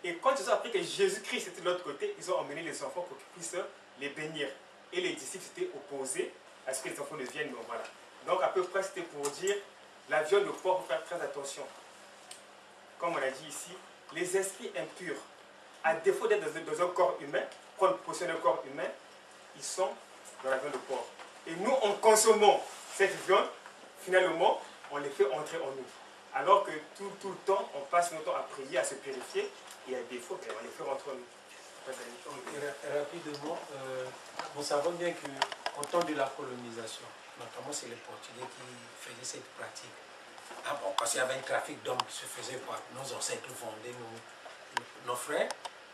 Et quand ils ont appris que Jésus-Christ était de l'autre côté, ils ont emmené les enfants pour qu'ils puissent les bénir. Et les disciples s'étaient opposés à ce que les enfants ne viennent. Donc, voilà. Donc à peu près c'était pour dire, la viande de porc, il faut faire très attention. Comme on a dit ici, les esprits impurs, à défaut d'être dans un corps humain, prendre possession d'un corps humain, ils sont dans la viande de porc. Et nous, en consommant cette viande, finalement, on les fait entrer en nous. Alors que tout le temps, on passe notre temps à prier, à se purifier, et à défaut, on les fait rentrer en nous. Rapidement, nous savons bien qu'au temps de la colonisation, notamment c'est les Portugais qui faisaient cette pratique. Ah bon, parce qu'il y avait un trafic d'hommes qui se faisait par nos ancêtres vendaient nos frères,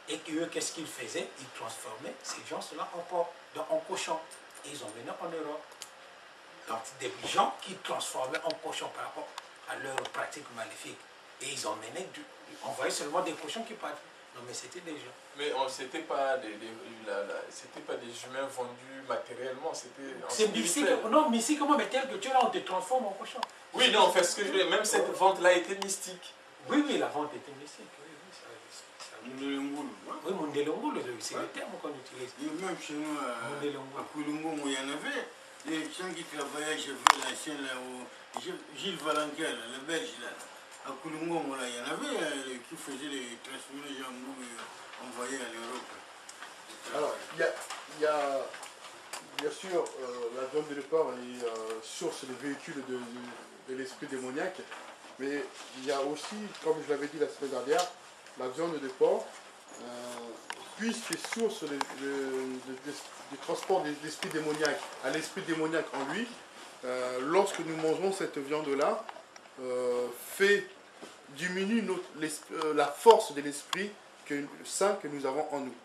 et qu'eux, qu'est-ce qu'ils faisaient? Ils transformaient ces gens-là en porc, en cochon. Et ils ont mené en Europe. Donc des gens qui transformaient en cochon par rapport à leur pratique maléfique. Et ils ont mené on voyait seulement des cochons qui partaient. Non, mais c'était des gens. Mais c'était pas des humains vendus matériellement, c'était... C'est mystique. Non, mystiquement, mais tel que tu es là, on te transforme en cochon. Oui, non, parce que même cette vente-là était mystique. Oui, oui, la vente était mystique. Oui, Mondelongolo, c'est le terme qu'on utilise. Même chez nous, à Koulungo, il y en avait. Les gens qui travaillaient, j'ai vu l'ancien là, Gilles Valenquin, le Belge là. À Koulungo, il y en avait qui faisaient les transformer les gens envoyés en Europe. Alors, il y a bien sûr la viande de léopard est source des véhicules de l'esprit démoniaque, mais il y a aussi, comme je l'avais dit la semaine dernière, la viande de porc, puisque source du transport de l'esprit démoniaque à l'esprit démoniaque en lui, lorsque nous mangeons cette viande-là, fait diminuer la force de l'esprit saint que nous avons en nous.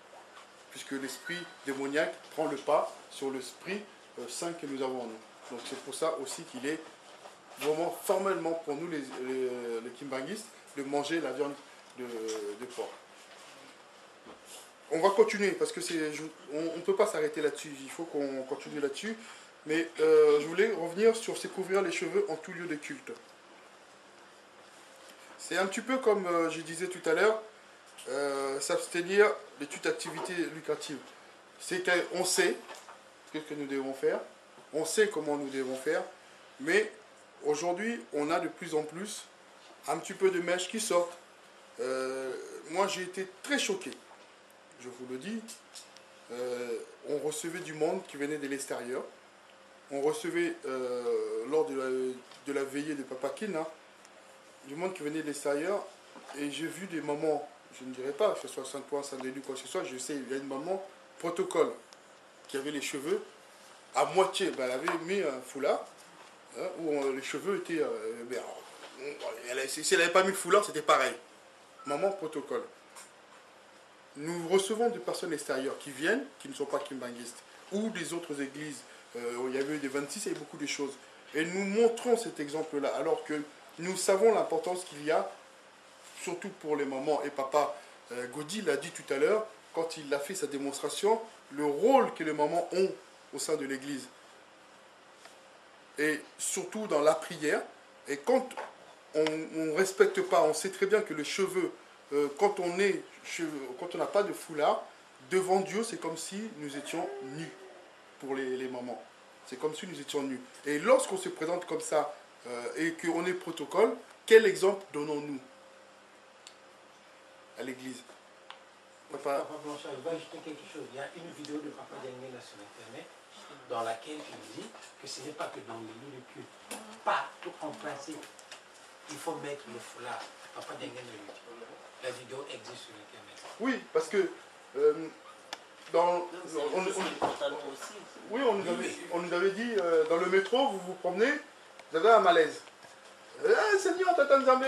Puisque l'esprit démoniaque prend le pas sur l'esprit saint que nous avons en nous. Donc c'est pour ça aussi qu'il est vraiment formellement pour nous les kimbanguistes de manger la viande de porc. On va continuer parce que on ne peut pas s'arrêter là-dessus, il faut qu'on continue là-dessus. Mais je voulais revenir sur se couvrir les cheveux en tout lieu de culte. C'est un petit peu comme je disais tout à l'heure, s'abstenir de toute activité lucrative. C'est qu'on sait ce que nous devons faire, on sait comment nous devons faire, mais aujourd'hui, on a de plus en plus un petit peu de mèches qui sortent. Moi, j'ai été très choqué, je vous le dis. On recevait du monde qui venait de l'extérieur. On recevait, lors de la veillée de Papa Kina, du monde qui venait de l'extérieur. Et j'ai vu des mamans, je ne dirais pas que ce soit Saint-Ouen, Saint-Denis, quoi que ce soit, je sais, il y a une maman protocole qui avait les cheveux à moitié. Ben, elle avait mis un foulard, hein, où les cheveux étaient... si elle n'avait pas mis le foulard, c'était pareil. Maman protocole. Nous recevons des personnes extérieures qui viennent, qui ne sont pas kimbanguistes, ou des autres églises. Il y avait eu des 26, il y a eu beaucoup de choses. Et nous montrons cet exemple-là, alors que nous savons l'importance qu'il y a, surtout pour les mamans et papa. Gaudi l'a dit tout à l'heure, quand il a fait sa démonstration, le rôle que les mamans ont au sein de l'église. Et surtout dans la prière. Et quand on ne respecte pas, on sait très bien que les cheveux, quand on n'a pas de foulard, devant Dieu, c'est comme si nous étions nus pour les mamans. C'est comme si nous étions nus. Et lorsqu'on se présente comme ça et qu'on est protocole, quel exemple donnons-nous à l'église? Papa Blanchard, il va ajouter quelque chose. Il y a une vidéo de Papa Dianguela sur Internet dans laquelle il dit que ce n'est pas que dans les lieux de culte. Partout en principe, il faut mettre le foulard. Papa Dianguela le dit. La vidéo existe sur Internet. Oui, parce que on nous avait dit, dans le métro, vous vous promenez, vous avez un malaise. Seigneur, Tata Nzambe,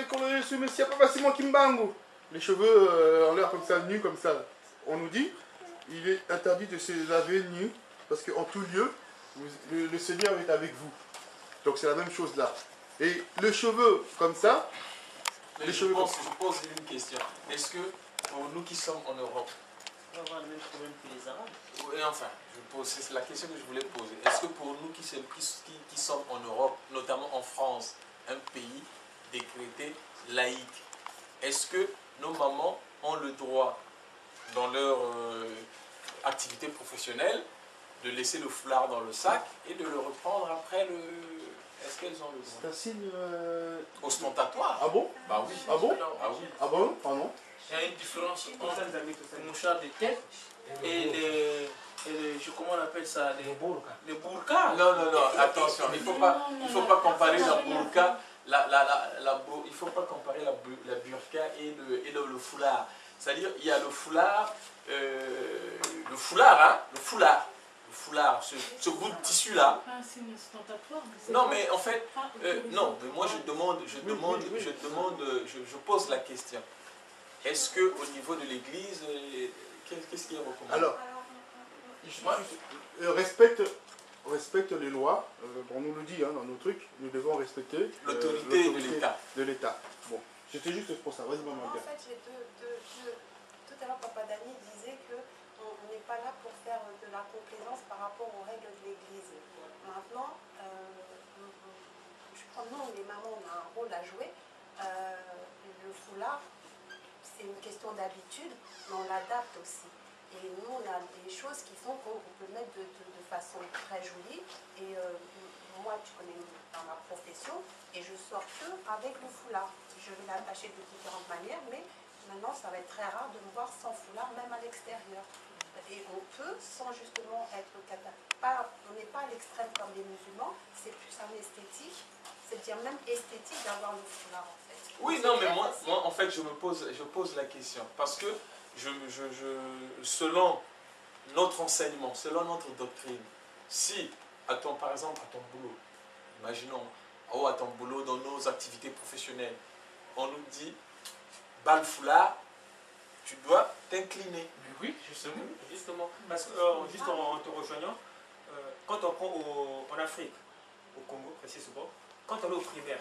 ce monsieur, pas facilement Kimbangu. Les cheveux en l'air comme ça, nus comme ça. On nous dit, il est interdit de se laver nus, parce qu'en tout lieu, le Seigneur est avec vous. Donc c'est la même chose là. Et les cheveux comme ça, mais je pose une question. Est-ce que pour nous qui sommes en Europe, on va avoir le même problème que les Arabes? Et enfin, c'est la question que je voulais poser. Est-ce que pour nous qui sommes en Europe, notamment en France, un pays décrété laïque, est-ce que nos mamans ont le droit, dans leur activité professionnelle, de laisser le foulard dans le sac et de le reprendre après le... Est-ce qu'elles ont le droit? C'est un signe... ostentatoire. Ah bon? Bah oui. Ah bon? Ah oui. Ah bon? Pardon? Il y a une différence entre le mouchoir de tête et comment on appelle ça? Les burkas. Non, attention, il ne faut pas comparer la burka, il faut pas comparer la burqa et le foulard. C'est-à-dire, il y a le foulard, ce bout de tissu-là. Non, mais en fait, non, mais moi je pose la question. est-ce qu'au niveau de l'Église, qu'est-ce qui est recommandé? Alors, respecte les lois. On nous le dit dans nos trucs, nous devons respecter l'autorité de l'État. Bon, c'était juste pour ça. Vas-y, maman. En fait, tout à l'heure, Papa Dani disait qu'on n'est pas là pour faire de la complaisance par rapport aux règles de l'Église. Maintenant, je crois que nous, les mamans, on a un rôle à jouer. Le foulard, c'est une question d'habitude, mais on l'adapte aussi. Et nous, on a des choses qui font qu'on peut le mettre de façon très jolie. Et moi, tu connais dans ma profession, et je sors que avec le foulard. Je vais l'attacher de différentes manières, mais maintenant, ça va être très rare de me voir sans foulard, même à l'extérieur. Et on peut, sans justement être... on n'est pas à l'extrême comme les musulmans, c'est plus un esthétique, c'est-à-dire même esthétique d'avoir le foulard, en fait. Oui, non, mais moi, en fait, je pose la question. Parce que, selon notre enseignement, selon notre doctrine, si, par exemple, à ton boulot, imaginons, à ton boulot, dans nos activités professionnelles, on nous dit, bas le foulard, tu dois t'incliner. Oui, justement. Parce que, juste en te rejoignant, quand on prend en Afrique, au Congo précisément, quand on est au primaire,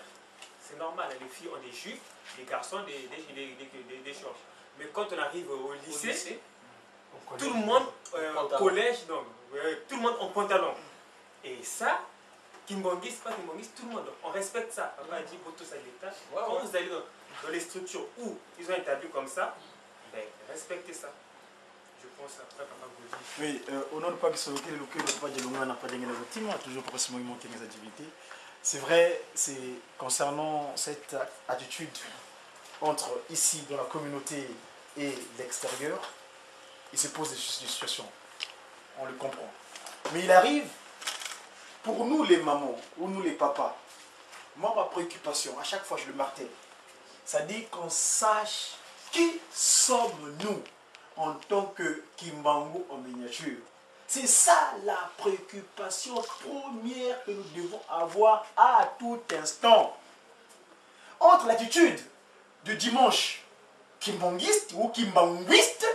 c'est normal, les filles ont des jupes, les garçons des shorts. Mais quand on arrive au lycée, tout le monde, au collège, donc, tout le monde en pantalon. Et ça, Kimbangis, pas Kimbangis, tout le monde, on respecte ça. On va dire, tous à l'État. Quand vous allez dans les structures où ils ont établi comme ça, ben, respectez ça. Je pense après, oui, au nom de pas que ce que le pas de l'Union n'a pas gagné le team, toujours pour se monter les activités. C'est vrai, c'est concernant cette attitude entre ici dans la communauté et l'extérieur, il se pose des situations. On le comprend. Mais il arrive, pour nous les mamans ou nous les papas, moi ma préoccupation, à chaque fois je le martèle, ça dit qu'on sache qui sommes-nous en tant que Kimbangu en miniature. C'est ça la préoccupation première que nous devons avoir à tout instant. Entre l'attitude de dimanche kimbanguiste ou kimbanguiste,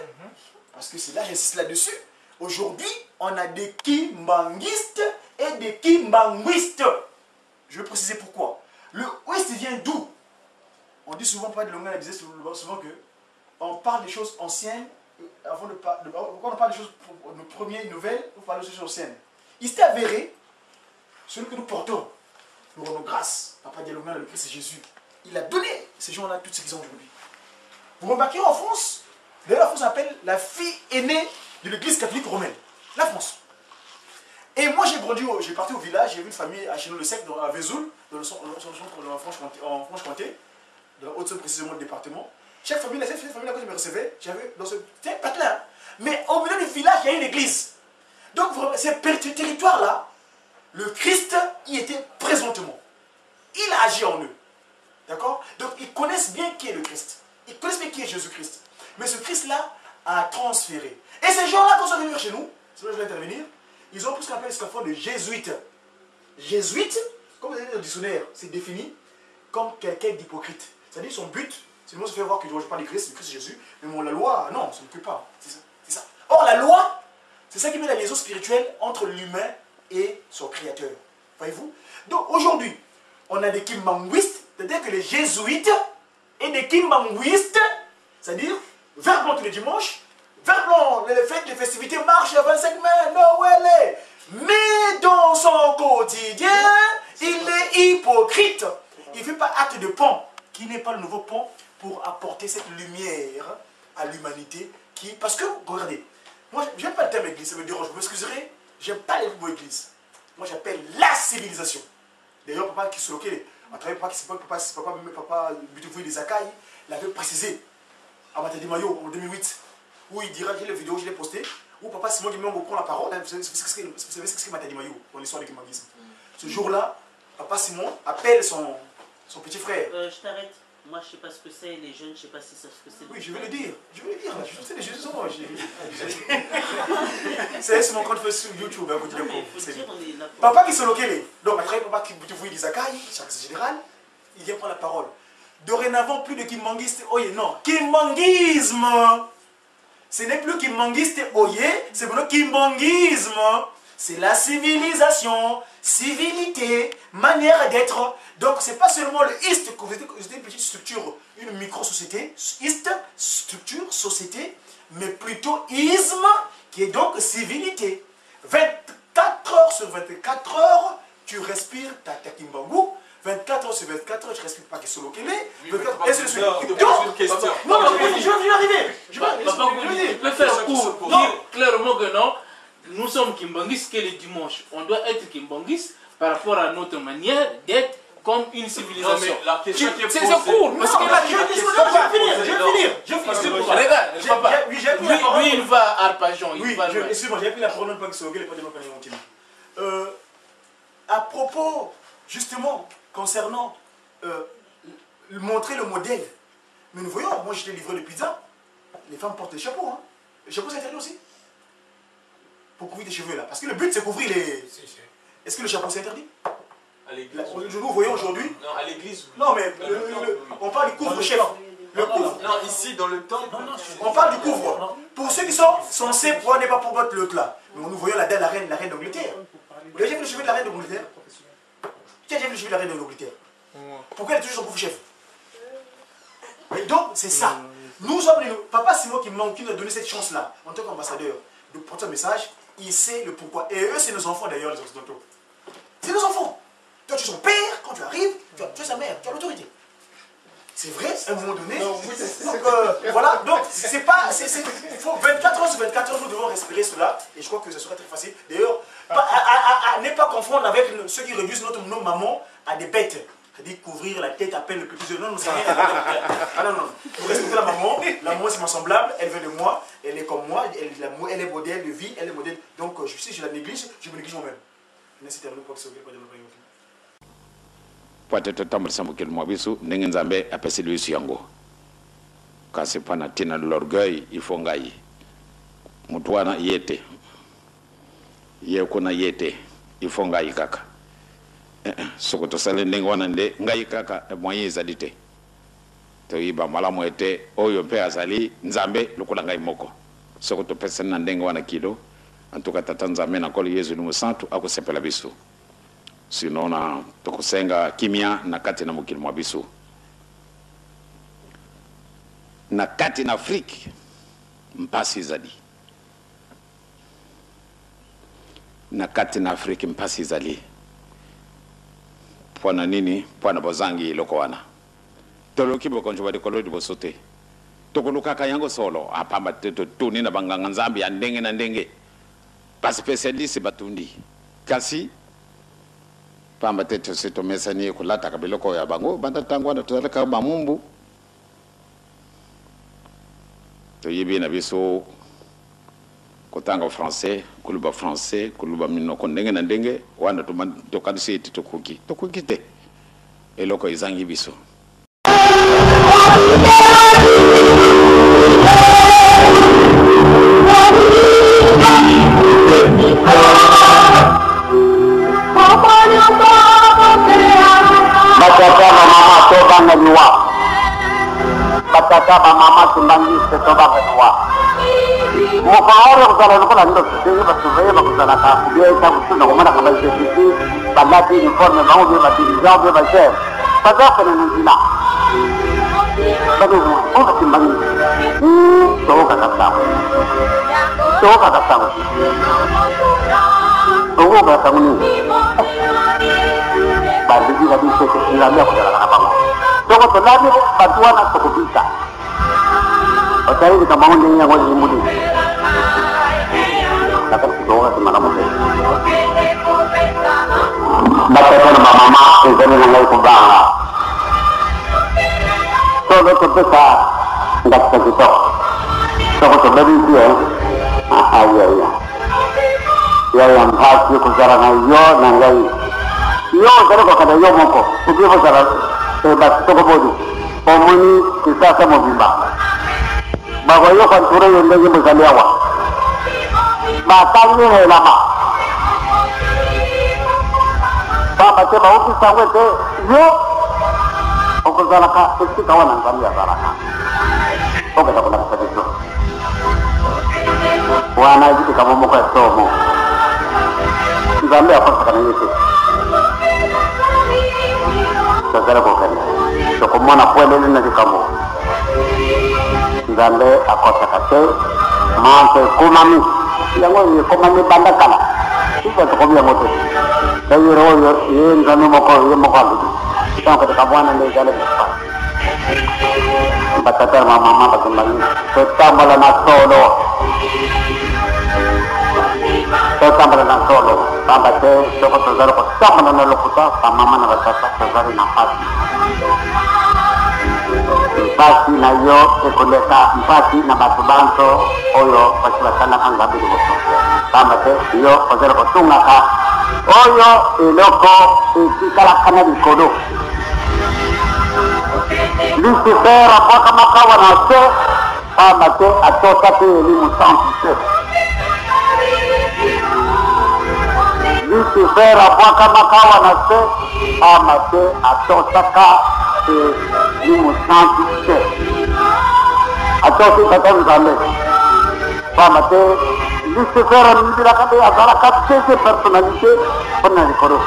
parce que c'est là, j'insiste là-dessus, aujourd'hui, on a des kimbanguistes et des kimbanguistes. Je vais préciser pourquoi. Le ouest vient d'où? On dit souvent, pas de Longa disait souvent que on parle des choses anciennes. Quand on parle des choses, nos premières nouvelles, on parle des choses anciennes. Il s'est avéré, celui que nous portons, nous rendons grâce, Papa Dialonga, le Christ Jésus, il a donné ces gens-là tout ce qu'ils ont aujourd'hui. Vous remarquez en France, d'ailleurs la France s'appelle la fille aînée de l'église catholique romaine. La France. Et moi j'ai parti au village, j'ai vu une famille à Chinon-le-Sec, à Vesoul, dans le centre en Franche-Comté, dans la Haute-Saône précisément le département. Chaque famille, cette famille-là, quand je me recevais, j'avais dans ce patelin. Mais au milieu du village, il y a une église. Donc, ce territoire-là, le Christ y était présentement. Il a agi en eux. D'accord? Donc, ils connaissent bien qui est le Christ. Ils connaissent bien qui est Jésus-Christ. Mais ce Christ-là a transféré. Et ces gens-là, quand ils sont venus chez nous, c'est là que je vais intervenir, ils ont plus qu'on appelle ce qu'on fait de jésuites. Jésuite, comme vous avez dit dans le dictionnaire, c'est défini comme quelqu'un d'hypocrite. C'est-à-dire son but, c'est de se faire voir que je ne pas le Christ Jésus, mais bon, la loi, non, ça ne peut pas. C'est ça. Or, la loi, c'est ça qui met la liaison spirituelle entre l'humain et son créateur. Voyez-vous? Donc, aujourd'hui, on a des kimbanguistes, c'est-à-dire que les jésuites et des kimbanguistes, c'est-à-dire, vert blanc tous les dimanches, vert blanc, les fêtes, les festivités marchent le 25 mai, Noël, mais dans son quotidien, il est hypocrite. Il ne fait pas acte de pont, qui n'est pas le nouveau pont, pour apporter cette lumière à l'humanité parce que, regardez, moi j'aime pas le terme église, ça me dérange, vous m'excuserez, j'aime pas les mots église. Moi j'appelle la civilisation. D'ailleurs, papa qui se loquait, à travers papa Butoufouille des Akai, l'avait précisé à Matadi Mayo en 2008, où il dira, j'ai les vidéos, je l'ai posté, où papa Simon Guimon prend la parole, vous savez ce qu'est Matadi Mayo dans l'histoire du kimanguisme. Ce jour-là, papa Simon appelle son petit frère. Je t'arrête. Moi, je ne sais pas ce que c'est, les jeunes, je ne sais pas si c'est ce que c'est. Oui, je vais le dire. Je sais les jeunes sont. C'est mon compte sur YouTube. Papa qui se loquait. Donc, après, papa qui vous dit Zakai, chaque général, il vient prendre la parole. Dorénavant, plus de kimbanguiste oye. Non, kimbanguisme. Ce n'est plus kimbanguiste oye, c'est maintenant kimbanguisme. C'est la civilisation, civilité, manière d'être. Donc, ce n'est pas seulement le IST, que vous êtes une petite structure, une micro-société, IST, structure, société, mais plutôt isme, qui est donc civilité. 24 heures sur 24 heures, tu respires ta kimbangu. 24 heures sur 24 heures, je ne respecte pas question locale. Et c'est le suite. Non, je vais arriver. Je peux faire court pour dire clairement que non, nous sommes kimbanguistes que le dimanche. On doit être kimbanguistes par rapport à notre manière d'être comme une civilisation. Non, mais la question qui est posée... C'est court. Parce que je vais finir. Regarde, papa. Lui, il va à Arpajon. Oui, excuse-moi, j'ai pris la parole pas que c'est pas de à propos, justement, concernant montrer le modèle. Mais nous voyons, moi j'étais livré de pizza, les femmes portent des chapeaux. Hein. Les chapeaux c'est interdit aussi. Pour couvrir des cheveux là. Parce que le but c'est couvrir les... Est-ce que le chapeau c'est interdit? À l'église. Nous voyons aujourd'hui... Non, à l'église. Non mais on parle du couvre-chef. Le couvre. Non, ici dans le temple. On parle du couvre. Pour ceux qui sont censés prendre pas pour battre l'autre là. Nous voyons la reine d'Angleterre. Vous avez déjà vu le cheveu de la reine d'Angleterre? Qui a déjà vu le cheveu de la reine d'Angleterre? Pourquoi elle est toujours son couvre-chef? Donc c'est ça. Nous sommes les... Papa Simon qui nous a donné cette chance là, en tant qu'ambassadeur, de porter un message, il sait le pourquoi. Et eux c'est nos enfants d'ailleurs, les Occidentaux. C'est nos enfants. Toi tu es son père, quand tu arrives, tu es sa mère, tu as l'autorité. C'est vrai, à un moment donné. Donc voilà, donc c'est pas... Il faut 24 heures sur 24 heures, nous devons respirer cela. Et je crois que ce serait très facile. D'ailleurs, ne pas confondre avec ceux qui réduisent notre maman à des bêtes. C'est-à-dire couvrir la tête à peine le petit. Non, nous savons rien. Ah non, non. Nous respectons la maman. La maman c'est ma semblable, elle vient de moi, elle est comme moi, elle est modèle de vie, elle est modèle. Donc si je la néglige, je me néglige moi-même. Merci terminé pour que ça ne soit pas de peut-être tamar samukil mobisu ndenge nzambe apesi luisu yango kasi pana tina l'orgueil il faut ngai mutu wana yete ye kuna yete il faut ngai kaka soko to sale ndenge wana nde ngai kaka moyen ezali te to yiba malamu ete oyo mpe azali nzambe lokola ngai moko soko to pesa na ndenge wana kilo en tout cas tata nzambe na kolo yesu numu santu akosepela biso sinon na tokosenga kimia na kati na mokili mwa biso na kati na Afrique mpasi ezali na kati na Afrique mpasi ezali pwana nini pwana bozangi loko wana toloki bokonjo bade kolodi bosote tokolukaka yango solo apamba teto tuni na banganga nzambi ya ndenge na ndenge ba spécialiste batundi kasi pamba tete sito mesani kulata kabiloko ya bango banda tangwa na tuzalaka bamumbu to yibi na biso kotanga français kuluba minoko ndenge na ndenge wana to kadisi tokuki te eloko izangi biso Batata mama kimbangiste toba venwa mukaore kuzala nikola ndo sisi basuveye bakuzala ka kubieta kusuna kumana kama sisi balati uniforme bango be batiriza be bacher padafa na nzila bado uko kimbangiste toka kasama uko kasama ni badi badi sisi ngamia kuzala kana bango toko tolani batuana tokopita otari kama onde nya ngozi mudi nakati doga semana mote batata na mama ezani na ngai kubanga todo topesa ndakta kito toko tobedi tie ya mpasi kuzara na yo na ngai yo zero kwa kada yo moko ukivo zara basi toko bodi omuni kisasa mobimba bago yo kanture yende ye muzaliawa batangi helama baba te ba uki sangwe te yo okuzalaka esikawana nzambe azalaka okeza kulakisa biso wana ezitika momoko ya somo nzambe akosakana ye te tozali kokende tokomona pueleli na likambo nzambe akosaka te manso ekomami yango ekomami banda kala ifa tokomi yango te tayire oyo ye nzambe moko ye moko aludi donc tokamwana nde ezali mofa batatere mamama batumbani totambola na solo totambola na solo pamba te soko tozali kotambola na lokuta bamama na batata tozali na mpasi mpasi na yo ekoleka mpasi na bato banso oyo basi basalaka nzambe liboso pamba te yo ozali kotungaka oyo eloko etikalaka na likolo Lucifer abwaka makawa na se pamba te atosa te elimu santu te Lucifer abwaka makawa na se pamba te atosaka elimu santu te atosi tata nzambe pamba te Lucifer amilaka te azalaka tese personnalité mpona likolo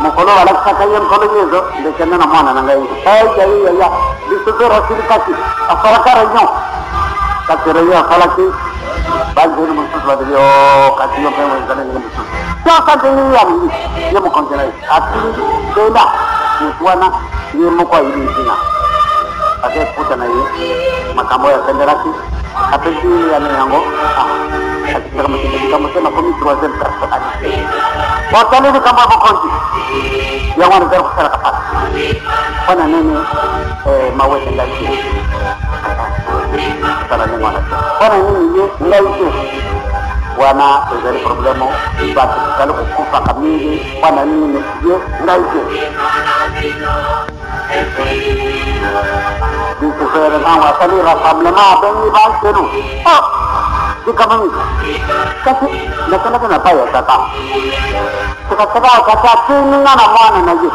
mokolo balakisaka ye nkolo yezo ndekende na mwana na ngai ayayaya Lucifer asilikaki asalaka réunion kasi réunion asalaki banzeli mosusu badeli o kasi yo mpe ezalenge mosusu tiosante ye amingi ye mokonzi na ye asili tenda motu wana ye moko ayili ntina ake futa na ye makambo oyo asendelaki apesi yane yango akisaka likambo te nakomi troisième personnalité osali likambo ya bokonzi yango wana ezali kosalaka pasi mpona nini mawete ngai te osala ndenge wana te mpona nini ye ngai te wana ezali problème bato ezali kokufaka mingi mpona nini ye ngai te Lucifer nango asali rassemblement abengi banselu likamami kasi nakanaka na pai ya tata tikataka akata kininga na mwana na ye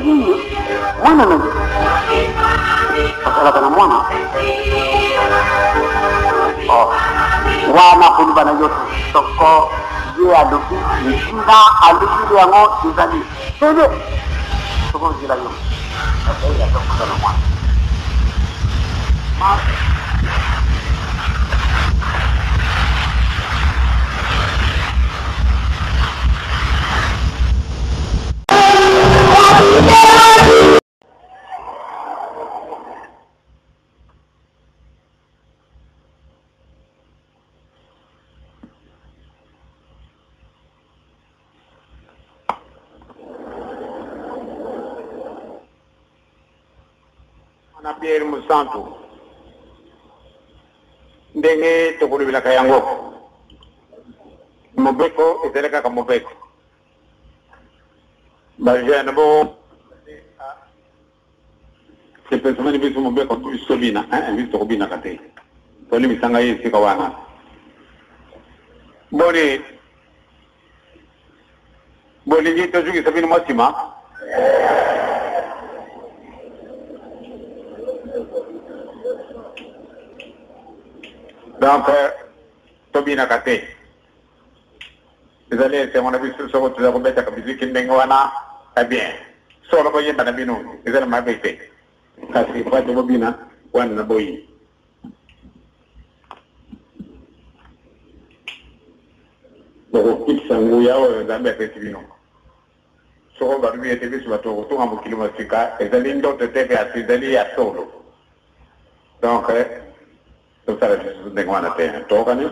nini mwana na ye asalaka na mwana wana kuluba na yo soko ye alubi ntina alubili yango ezali tede soko zila yo asaila tokuta na mwana na Pierre Musantu ndenge tokulubilaka yango mobeko ezali kaka mobeko bajene bo sepesomani biso mobeko biso bina biso tokobinaka te tolimisanga ye esika wana boni bolingi tozwikisa bino mwa nsima donc tobinaka te ezali esengo na biso soko toza kobetaka biziki ndenge wana bien solo boyemba na bino ezali mabe te kasi fate bobina wana na boyi tokokitisa nguya oyo nzambe apesi bino soko balubi ete biso bato kotunga mokili mosika ezali ndoto te kasi ezali ya solo donc tosala biso ndenge wana te tokani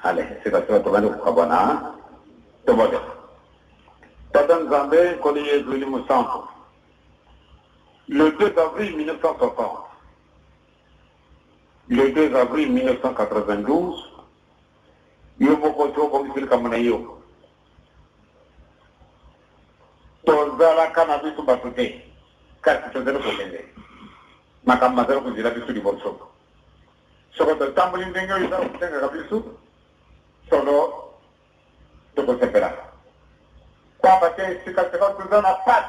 ale sikasiba tokani kokabwana tobode tata nzambe nkoli yezu eli mosantu le 2 avril 1960 le 2 avril 1992 yo moko tokomisili likambo na yo tozalaka na biso bato te kasi tozali kokende makambo azali kozela biso liboso soko totamboli ndenge oyo ezala kotengaka biso solo tokosepelaka pamba te sikasika tuzana pat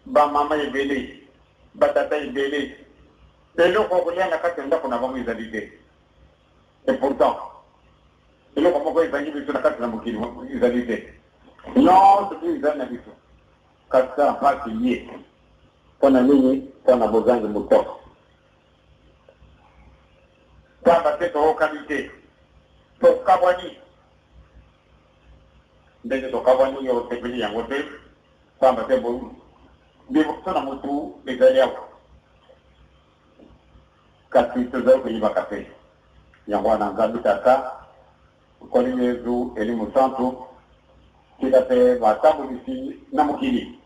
ba mama ebele batata ebele eloko kolia na kati ndako na bango ezali te et pourtant eloko moko ezangi biso na kati na mokili ezali te nyonso tu ezali na biso kasi mpasi ye mpona nini mpona bozangi motoso pamba te tookani te tokabwani ndenge tokabwani yo sepeli yango te pamba te biso na motu ezali awa kasi tozali koyibaka te yango wana nzambe tata nkoli yezu eli mosantu tika te batambolisi na mokili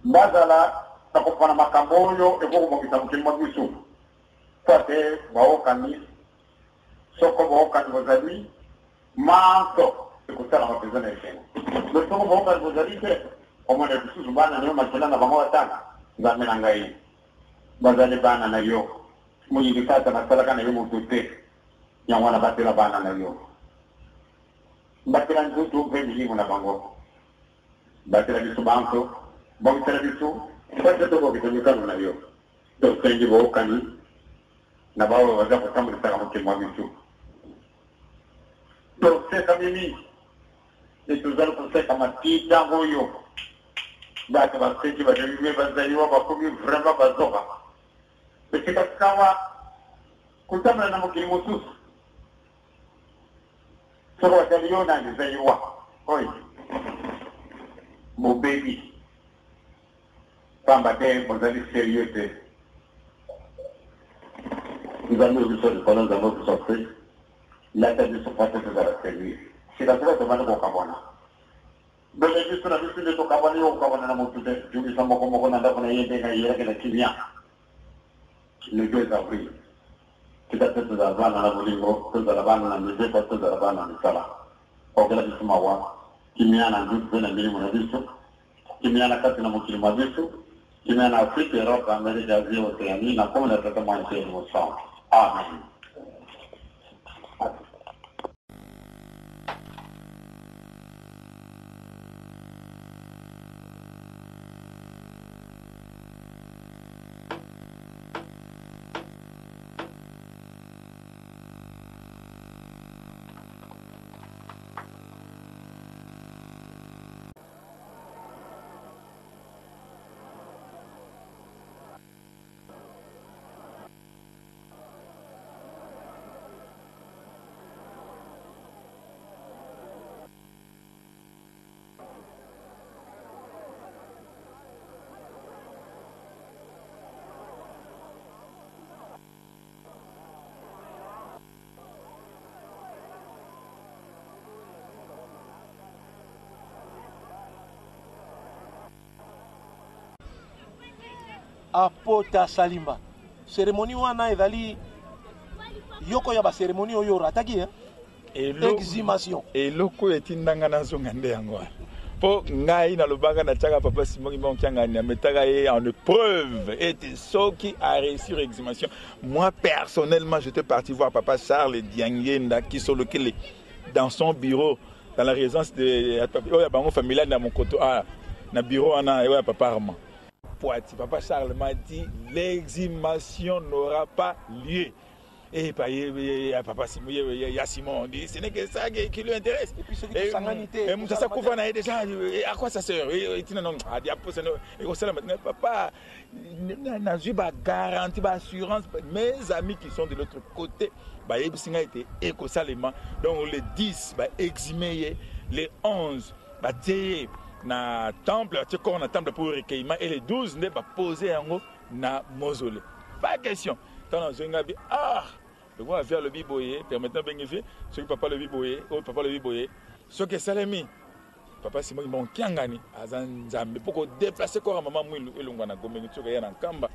bazala na kofana makambo oyo ekokobongisa mokili mwa biso po te baokani soko baokani bozali manso ekosalama mpenza na esengo me soko baokani bozali te omona lisusu bana nayo makela na bango batanga nzambe na ngai bazali bana na yo moyingi kaka nasalaka na yo moto te yango wana batela bana na yo batela nzutu mpe milimo na bango batela biso banso bongisela biso bate tokokisa mikano na yo tosengi bookani na baoyo baza kotambulisaka mokili mwa biso toseka mimi etozali koseka matitango oyo bato baseki bademime bazaliwa bakomi vraiment bazoka esikasikawa kutambula na mokili mosusu soko batali yo nani ezaliwa oyo bobebi pamba te bozali sérieux te nzambe obiso likolo nzambe obiso te lata biso pate tozala sérieux sikasika tobandi kokabwana bele biso na biso nde tokabwani yo kokabwana na motu te jungisa mokomoko na ndako na ye ndenga yeyelaki na kimia le 2 avril tika te tozala bana na bolingo tozala bana na mizepa tozala bana na misala okela biso mawa kimia na ndutu mpe na milimo na biso kimia na kati na mokili mwa biso kimia na afrika europe amerika asie oceanie na komo na tata mwa nse mosan amen. apota salimba cérémonie wana ezali yoko ya ba cérémonie oyo rataki exhumation eloko etindanga nazonga nde yango wana po ngai nalobanga natiaka papa Simon Monkiangani ametaka ye en épreuve et soki a réussir exhumation. Moi personnellement j'étais parti voir papa Charles Diangenda qui sont localisés dans son bureau dans la résidence de bango familiale dans mon côté na bureau ana ya papa Armand Poiti. Papa Charles m'a dit l'exhumation n'aura pas lieu. Et papa Simon, il y a Simon, on dit ce n'est que ça qui lui intéresse. Et puis c'est que sanganité. Et ça couvre déjà. À quoi ça sert? Papa, n'a pas garantie, pas assurance. Mes amis qui sont de l'autre côté, ils ont été écosalement. Donc le 10, exhumé, les 11, na temple, tu sais na temple pour recueillement et les 12 n'est pas posé en haut na mausolée. Pas question. Tant dans un gabi, le roi vers le biboye, permettant bénéficier, ce que papa le biboye, papa le biboye, ce que Salemi, papa Simon Monkiangani, Azanzambe, pour déplacer quoi maman Mouilou et l'ongana gomeni, tu regardes en Kamba,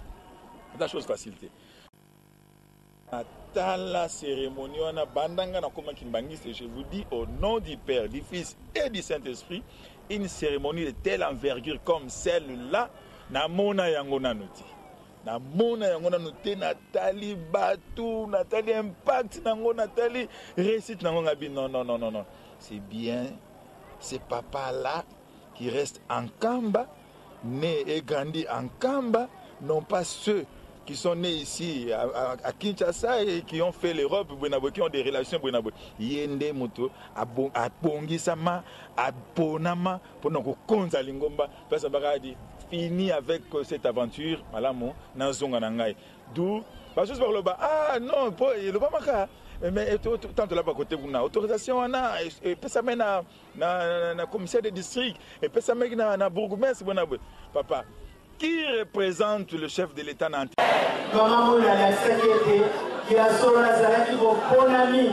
la chose facilité. Dans la cérémonie, on a bandanga na koma kimbangiste, je vous dis au nom du Père, du Fils et du Saint-Esprit, une cérémonie de telle envergure comme celle-là, na mona yango nanuti. Na mona yango nanuti, Nathalie Batou, Nathalie Impact, nango Nathalie récite nango ngabi. Non. C'est bien ces papas-là qui restent en Kamba, nés et grandis en Kamba, non pas ceux qui sont nés ici à Kinshasa et qui ont fait l'Europe, qui ont des relations. Yende moto a bongisama, a bonama, pour nous konza lingomba, parce que fini avec cette aventure, malamo, nanzonga nangai. D'où, parce que le bas, ah non, le bas maka. Mais tant de là-bas côté vous autorisation on a et puis ça mène na commissaire de district et puis ça mène na bourgmestre papa qui représente le chef de l'État nanti maman moula la sécurité qui a sola zalaki bon bon ami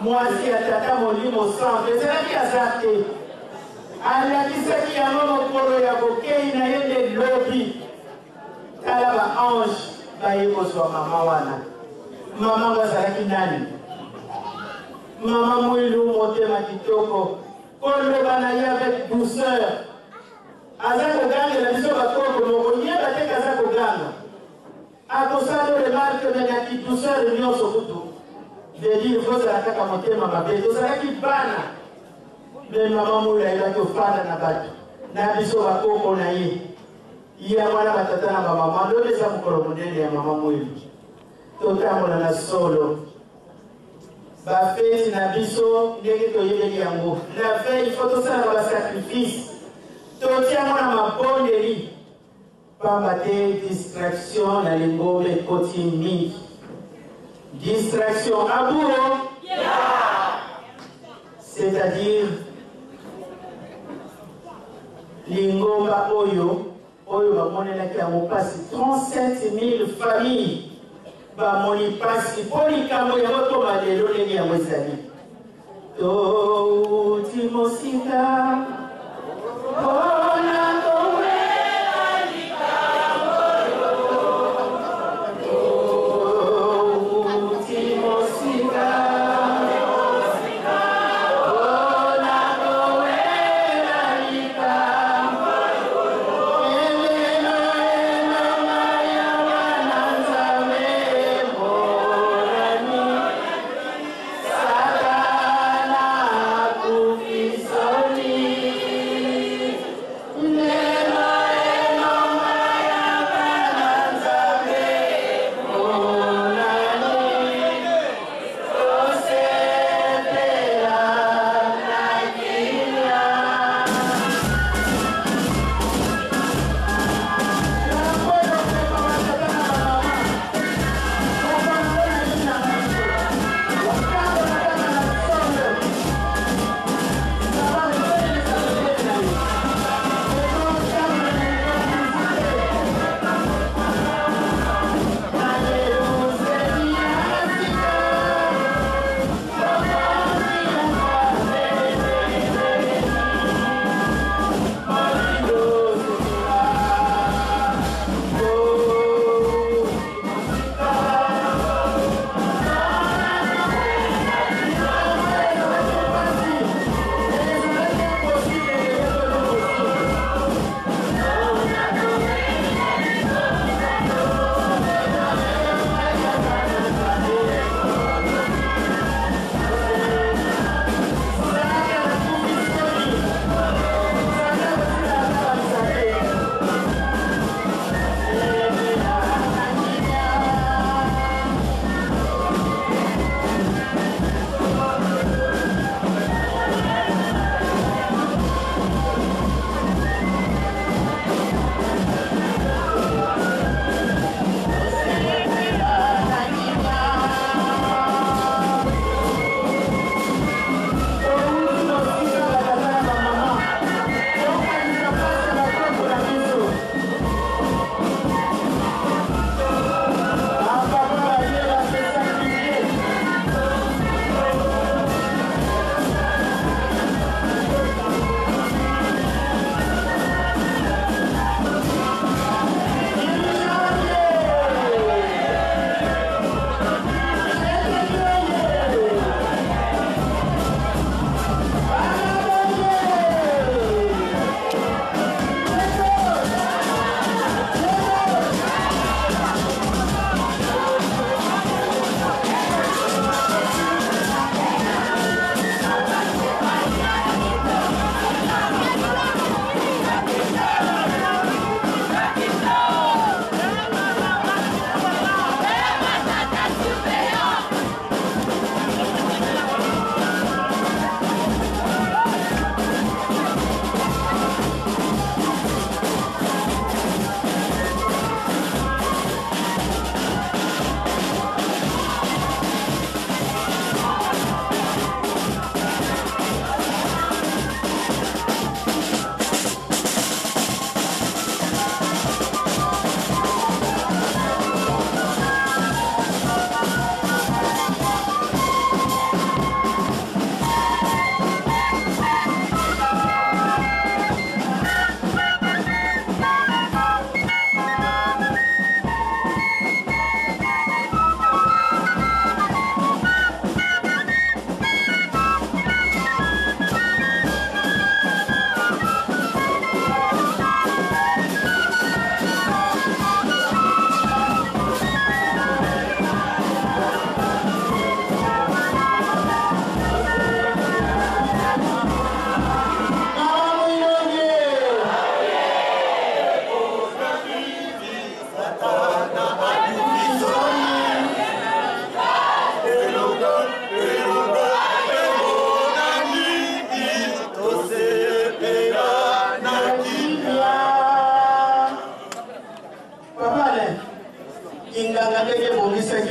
moi si ataka molimo centre zalaki azate alakisaki ya mama polo ya bokei na yende lobby kala ba ange bayeko so mama wana maman wazalaki nani maman mwilu motema kitoko koloba na ye avec douceur aza kogangela biso bakoko moko nyeba te kaza koganga akosala remarke menaki douceur nyonso kutu vedire fozala kaka motema mabe tozalaki bana me maman mwilu ayebaki ofanda na bato na biso bakoko na ye ye mwana batata na bamama ndobe eza mokolo monene ya maman mwilu totambola na solo bafeti na biso ndenge toyebeli yango la veille il faut tosalaka basacrifice totia mwana mabondeli pamba te distraction na lingombe ekoti mingi distraction aburo c'est-à-dire lingomba oyo bamonelaki yango mpasi 37 000 familles bamoni pasi po likambo yango toma lelo ndenge yango ezali toti mosika mpona kowela likambo toti mosika mpona kowela likambo Satana kufisoni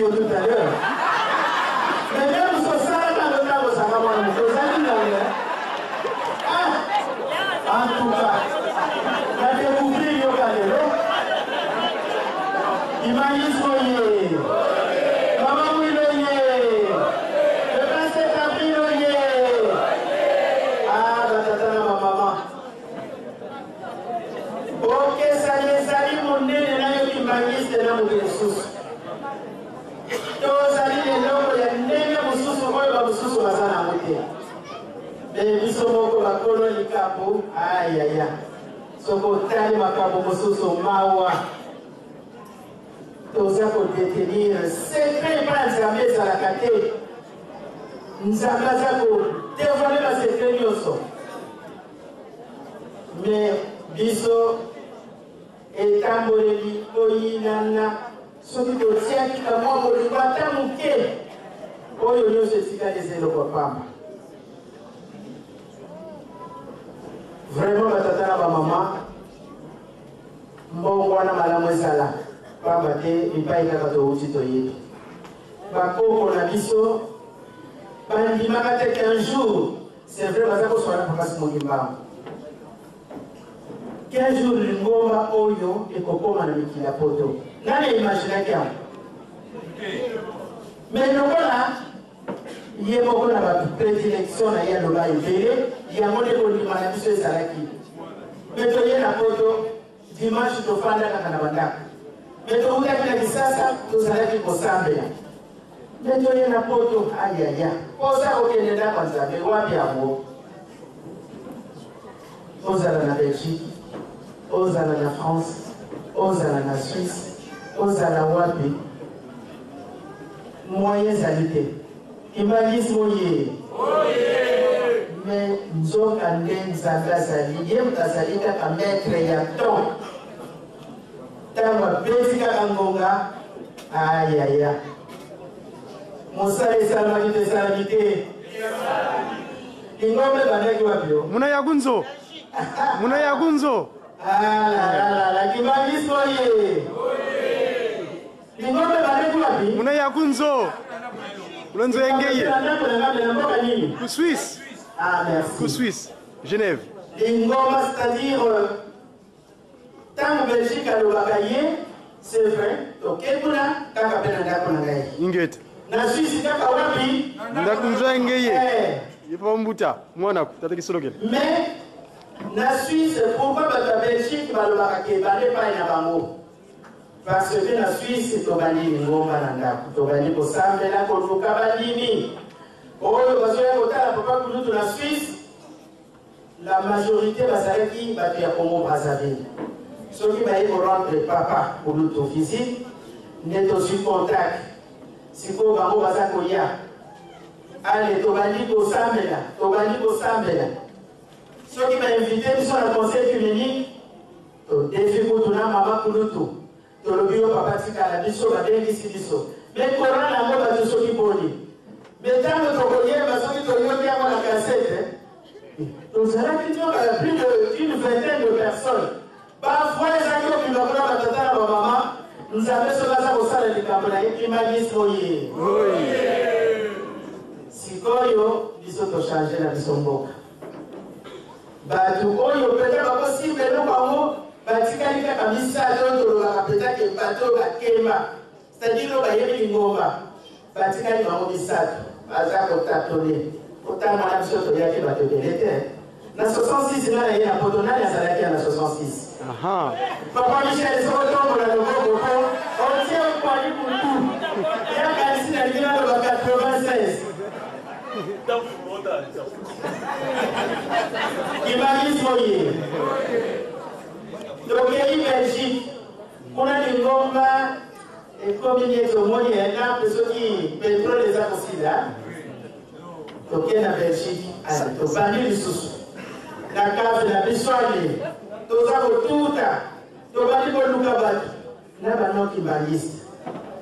dit tout à l'heure. Mais même sur ça, ça va voir en tout cas, la découvrir Yokalelo. Imagine Soye. Maman Wiloye. Le 27 avril Oye. Ah, la tata ma maman. Ok, ça y est, ça y est, mon nez, là, il m'agisse de l'homme de sous. Donc, ça y est, l'homme, il y a un nez, il sous, il va vous sous, va s'en amouter. Mais ils sont beaucoup à coloniser Capo. Aïe, aïe, aïe. Soko tali makabu mosusu mawa. Toza ko détenir secret pas jamais à la kate. Nzambaza ko dévoiler la secret yoso. Mais biso etamboleli oyinana soki totiaki kamwa bolingo ata moke oyo nyonso etikali eloko pamba. Vraiment, batata na maman, mbongo wana malamu ezala pamba te epai kaka touti toyebi bakoko na biso bandimaka te qu'un jour c'est vrai baza koswala mpakasi mokimbango 15 jours lingomba oyo ekokoma na mikili ya poto nani imaginaki yango mais lokola ye moko na baprédilection na ye aloba ebele yango nde kondima na biso ezalaki me toye na poto dimanche tofanda kaka na bandako me toutaki na kisasa tozalaki kosambela me toye na poto ayaya oza kokende ndako nzambe wapi yango ozala na belgique ozala na france ozala na suisse ozala wapi moyen ezali te imagine moye mais nzoka nde nzambe azali ye moto azali kaka maître ya ton ntango apesi kaka ngonga ayaya mosala esalamaki te esalami te ingombe bandaki wapi yo muna yagunzo muna yagunzo kimagisi moye ingombe bandaki wapi muna yagunzo Lonzo Engeye. Ku Suisse. Ah, merci. Ku Suisse. Genève. Lingoma, c'est-à-dire, tant que Belgique a le bagaille, c'est vrai. Donc, quel là, quand on a un bagaille. Inget. Na Suisse, quand on a pi. Ndakunzo Engeye. Il faut mbuta. Mwana, tata kisologel. Mais, na Suisse, pourquoi la Belgique va le bagaille, va ne pas y avoir parce que la Suisse, Tobani, Tobani, Kosambela, Konuka, Balini. Oh, la Suisse, la majorité va s'arrêter qui va faire Congo Brazzaville. Ceux qui vont rendre papa pour notre physique, n'est aussi contact. Si vous avez un Bazakoya, allez, Tobani, Kosambela, Tobani, Kosambela. Ceux qui vont inviter, nous sommes le conseil féminin, défi pour tout le monde, maman pour tout. Tolobio papa tika la biso badengisi biso mais corona na ngo ba soki boni mais tant que tokoye ba soki toyo kia na cassette nous allons qui a plus d'une vingtaine de personnes parfois les amis qui vont voir tata na maman nous avons ce là pour ça les caméras et qui m'a dit soyez si koyo biso to changer la biso mboka ba tu koyo peut-être pas possible no bango batikali kaka misala tolobaka peut-être bato bakema c'est-à-dire bayebi lingomba batikali bango misato baza kotatone otanga na biso toyaki bato ebele te na 66 nga na ye na poto nani azalaki na 66 papa michel sokotombola loboko po otie okwali kutu yakanisi na lingina loba 96 imagine moye donc il y a une Belgique, on a des nombres et comme il y a au moins il y a un peu ceux qui pétrole les a aussi là. Donc il y a une Belgique, on va dire les sous. La cave, la bissoirie, tout ça tout ça. On va dire que nous avons là maintenant qui balise.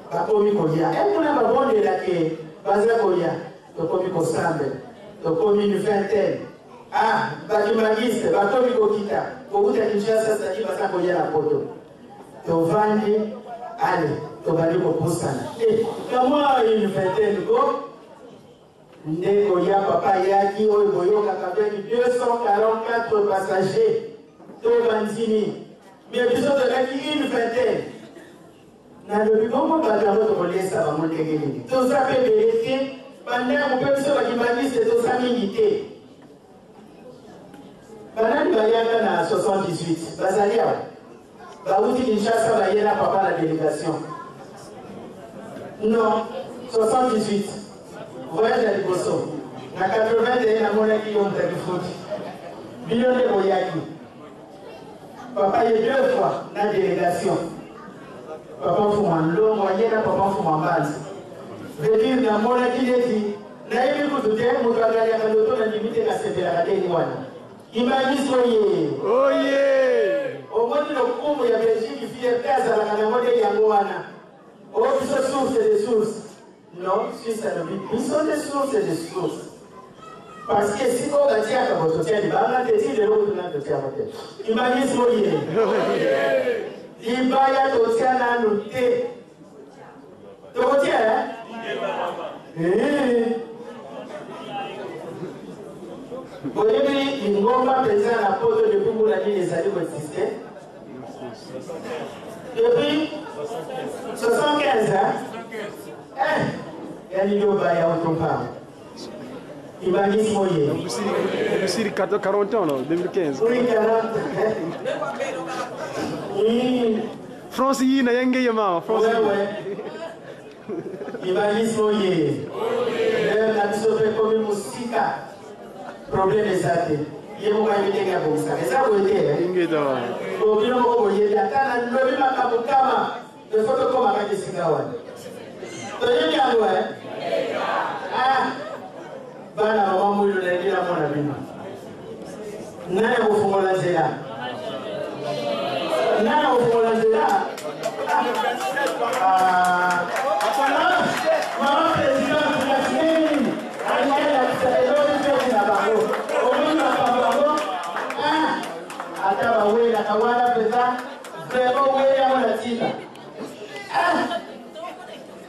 Pas comme il y a. Et on a pas bon de la que basé koya. Donc comme il semble. Donc comme une vingtaine. Ah, bakimagiste bakomi kokita kokuta Kinshasa c'est-à-dire baza koya na poto tovandi ale tobali kopusana. Kama une vingtaine go, ndeko ya papa yaki oyo boyoka kabeni 244 passagers tobandini. Mais biso tolaki une vingtaine. Na lobi bongo batango tokolesa bango ndenge nini. Toza pe belete bandeko mpe biso bakimbanise toza mingi te. Banani bayaka na 78 bazali awa. Bauti Kinshasa bayela papa la délégation. Non, 78. Voyage à Liboso. Na 81 na monaki yo mtaki futi. Bilionde boyaki. Papa y est 2 fois dans la délégation. Papa Fouman, l'homme voyait là, papa Fouman base. Je veux dire, dans mon équipe, il y a eu beaucoup de temps, je vais aller à l'auto, la limite de la sévérité. Il m'a dit, oh yeah! Au moins, le coup, il y a Belgique qui fait place à la Canamode de Yangoana. Oh, ils sont sources et des sources. Non, si ça le dit, ils sont des sources et des sources. Parce que si on va dire que votre tien, il va dire de l'autre dans le tien. Il m'a dit, il va y avoir aussi un noté. Tu retiens, hein? Vous voyez, il ne va pas présenter la pause depuis que l'année les années existaient. Depuis 75 ans, il y a une idée au bail à Otompa. Il m'a dit moyen. C'est 40 ans, 2015. Oui, 40. Oui. France, il y a un gamin. Oui, oui. Il m'a dit moyen. La mission fait comme une musique. Problème est ça. Il y a un moyen de gagner pour ça. Et ça, vous êtes. Il y a un moyen de gagner. Il faut que comme avec les cigares. Tu es bien, ouais. Ah. Bana mama mwilo na ngira mwana bima. Nani kufungola nzela? Nani kufungola nzela? Mama president de la CNI. Anaenda kusaidoni pesa na bango. Omuni wa bango. Ata bawela kawala pesa. Zebo wela mwana tina.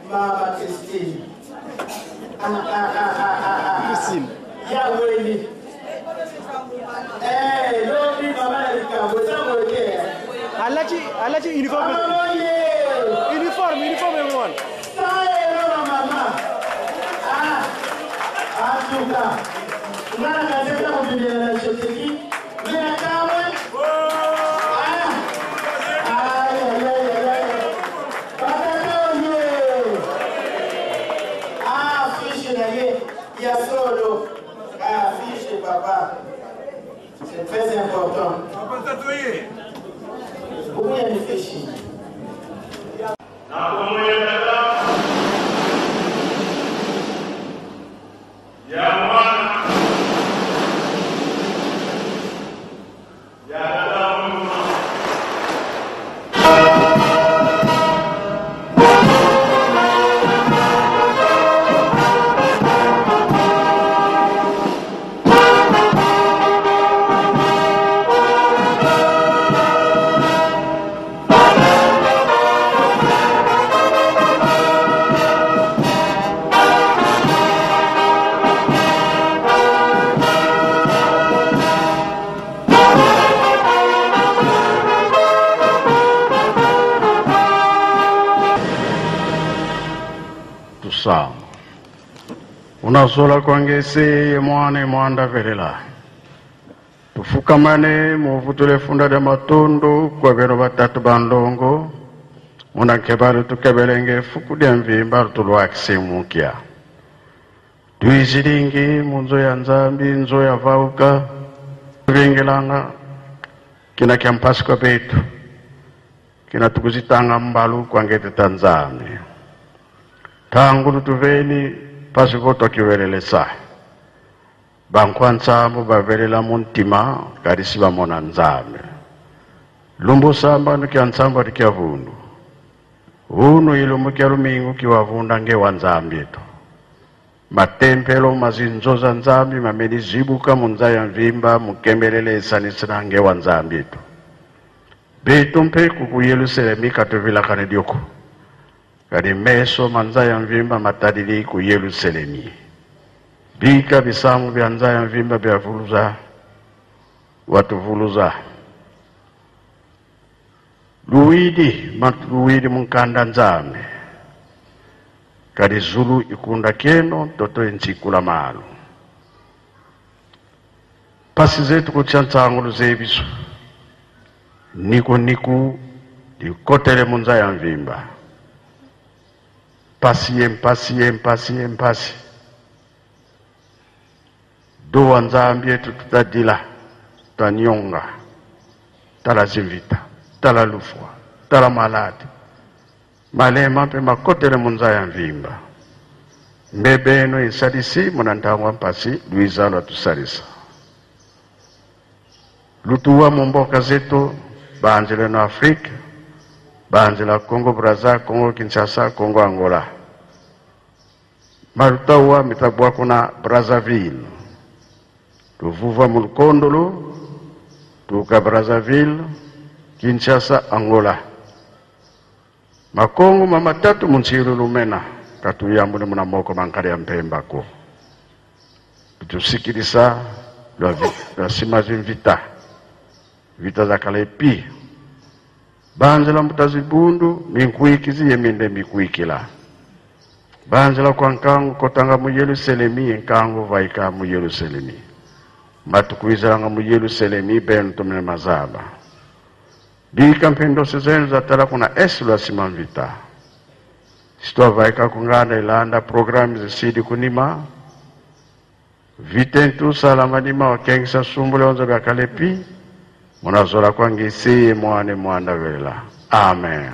Mama Christine. Yahweh. Lord, Alaji uniform. Uniform everyone. C'est très important. Pourquoi il y a une fiche? Unasola kwangese mwane mwanda velela tufukamane muvutule funda de matondo kwa bero batatu bandongo unakebalu tukebelenge fukudia mvimba tulwakisemukia tuizilingi munzo ya nzambi nzo ya vauka vingelanga kina kiampasi kwa betu kina tukuzitanga mbalu kwangete Tanzania tangu tutuveni pasikoto kiwelelesa bankwansambo bavelela muntima karisi bamona nzambe lumbu samba nukia nsamba tikia vundu unu ilumu kia lumingu kiwavunda ngewa nzambi eto matempelo mazinzoza nzambi mameni zibuka munzaya mvimba mukembelele sanisina ngewa nzambi eto betu mpe kukuyelusele mika tuvila kane dioko kadi meso manza ya mvimba matadili ku Yerusalemi bika bisamu bya nza ya mvimba bya vuluza watuvuluza luwidi munkanda nzame kadi zulu ikunda keno toto enchikula malu pasi zetu kuchantsangulu zebiso niku dikotele munza ya mvimba mpasi doa nzambi yetu tutadila tanyonga tala zivita tala lufwa tala maladi malema pe makotele munza ya mvimba mbebeno insalisi munantangwa mpasi luizalo atusalisa lutuwa mumboka zetu banjele na Afrika banjela Congo Brazza, Congo Kinshasa, Congo Angola marutawa mitabwa kuna Brazzaville tuvuva mulkondolo tuka Brazzaville Kinshasa Angola makongo mamatatu munchiru lumena katuyambune muna moko mankari ya mpemba ko tusikilisa la simazin vita za kalepi banjela mutazibundu minkuikizi yeminde mikuikila banjela kwa nkangu kotanga mu Yerusalemi nkangu vaika mu Yerusalemi matukuizanga mu Yerusalemi benu tumene mazaba bika mpendo sezenu za tala kuna esula simamvita sitwa vaika kungana ilanda programu zisidi kunima vitentu salamanima wakengisa sumbule onzo bya kalepi munazola kwangisi mwane mwanda vela amen.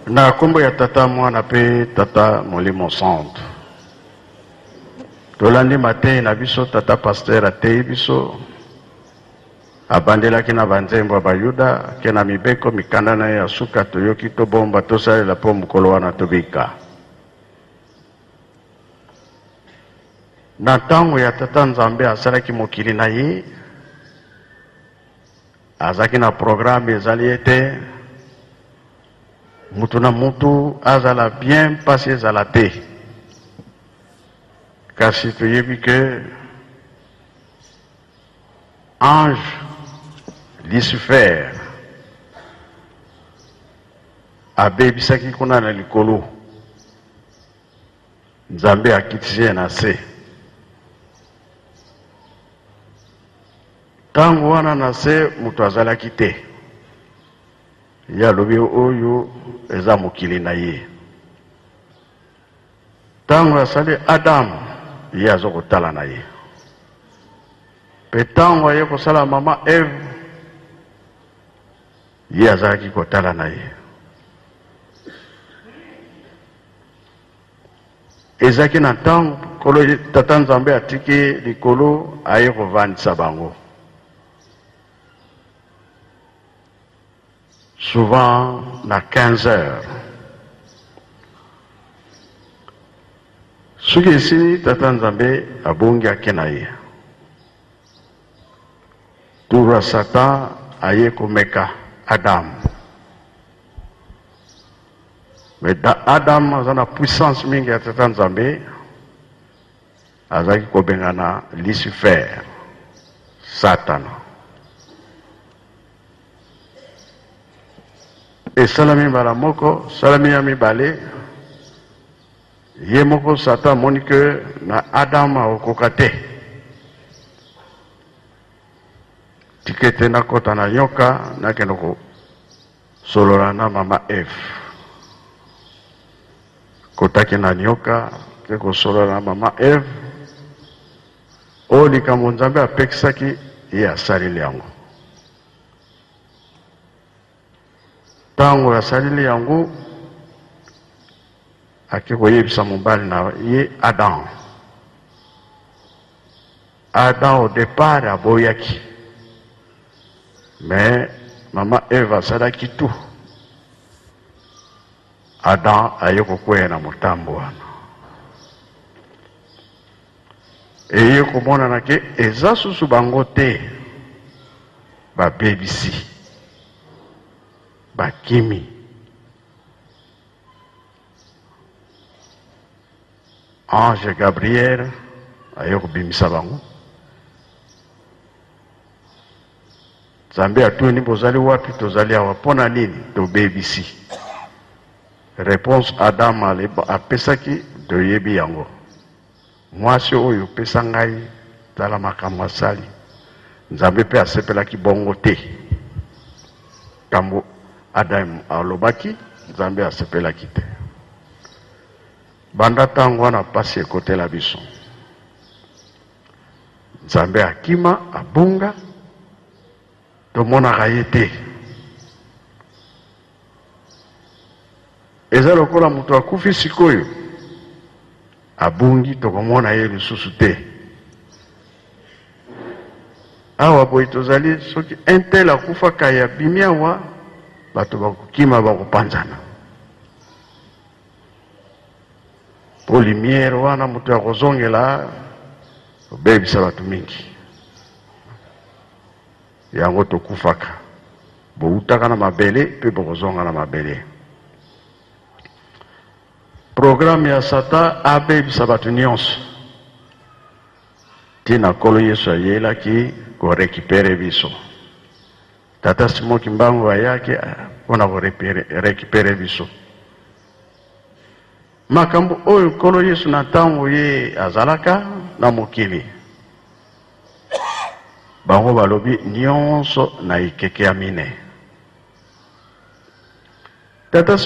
Na kombo ya tata mwana pe tata molimo santo tolandi mate na biso tata pasteur atei biso abandelaki na banzembo bayuda ke na mibeko mikanda na ya suka toyoki tobomba tosalela po mokolo wana tobika na ntango ya tata nzambe asalaki mokili na ye azaki na programme ezali ete mutu na mutu azala bien pasi ezala te kasi toyebi ke ange Lucifer abebisaki kuna na likolo nzambe akitisi ye na se tango wana na se mutu azalaki te ye alobi oyo eza mokili na ye tango asali Adamu ye aza kotala na ye pe tango aye kosala mama Eve ye azalaki kotala na ye ezaki na ntango kolo tata nzambe atiki likolo aye kovandisa bango souvent na 15 heures soki esili tata nzambe abongi ake na ye turu Satan aye komeka Adam mais Adam aza na puissance mingi ya tata nzambe azaki kobengana Lucifer Satana esalami mbala moko salami ya mibale ye moko Satan amoni ke na Adam akokoka te tikete nakota na nyoka nakende kosolola na mama Eve kotaki na nyoka ke kosolola na mama Eve oyo likambo nzambe apekisaki ye asaleli yango tango asaleli yango ake koyebisa mobali na ye Adam au départ aboyaki mais mama Eve asalaki tout Adam aye kokwea na motambo wana eye komonana ke eza susu bango te babebisi bakimi Ange Gabriel ayokubimisa bango. Nzambe atuni bozali wapi tozali awa pona nini tobebisi. Réponse Adam apesaki toyebi yango. Mwasi oyo pesa ngai tala makambo asali. Nzambe pe asepelaki bongo te. Kambo Adam alobaki Nzambe asepelaki te. Banda tango wana pasi ekotela biso. Nzambe akima abunga tomonaka ye te. Eza lokola moto akufi sikoyo abungi tokomona ye lisusu te. Awa boye tozali soki intel akufaka ya bimi awa bato bakokima bakopanzana. Po lumière wana moto ya kozongela obebisa bato mingi. Yango tokufaka. Boutaka na mabele pe bokozonga na mabele. Programme ya Satan abebisa bato nyonso. Tina kolo Yesu ayelaki ko récupérer biso. Tata Simon Kimbangu ayake pona ko récupérer biso. Makambo oyo kolo Yesu na ntango ye azalaka na mokili. Bango balobi nyonso na ikeke ya mine. Tata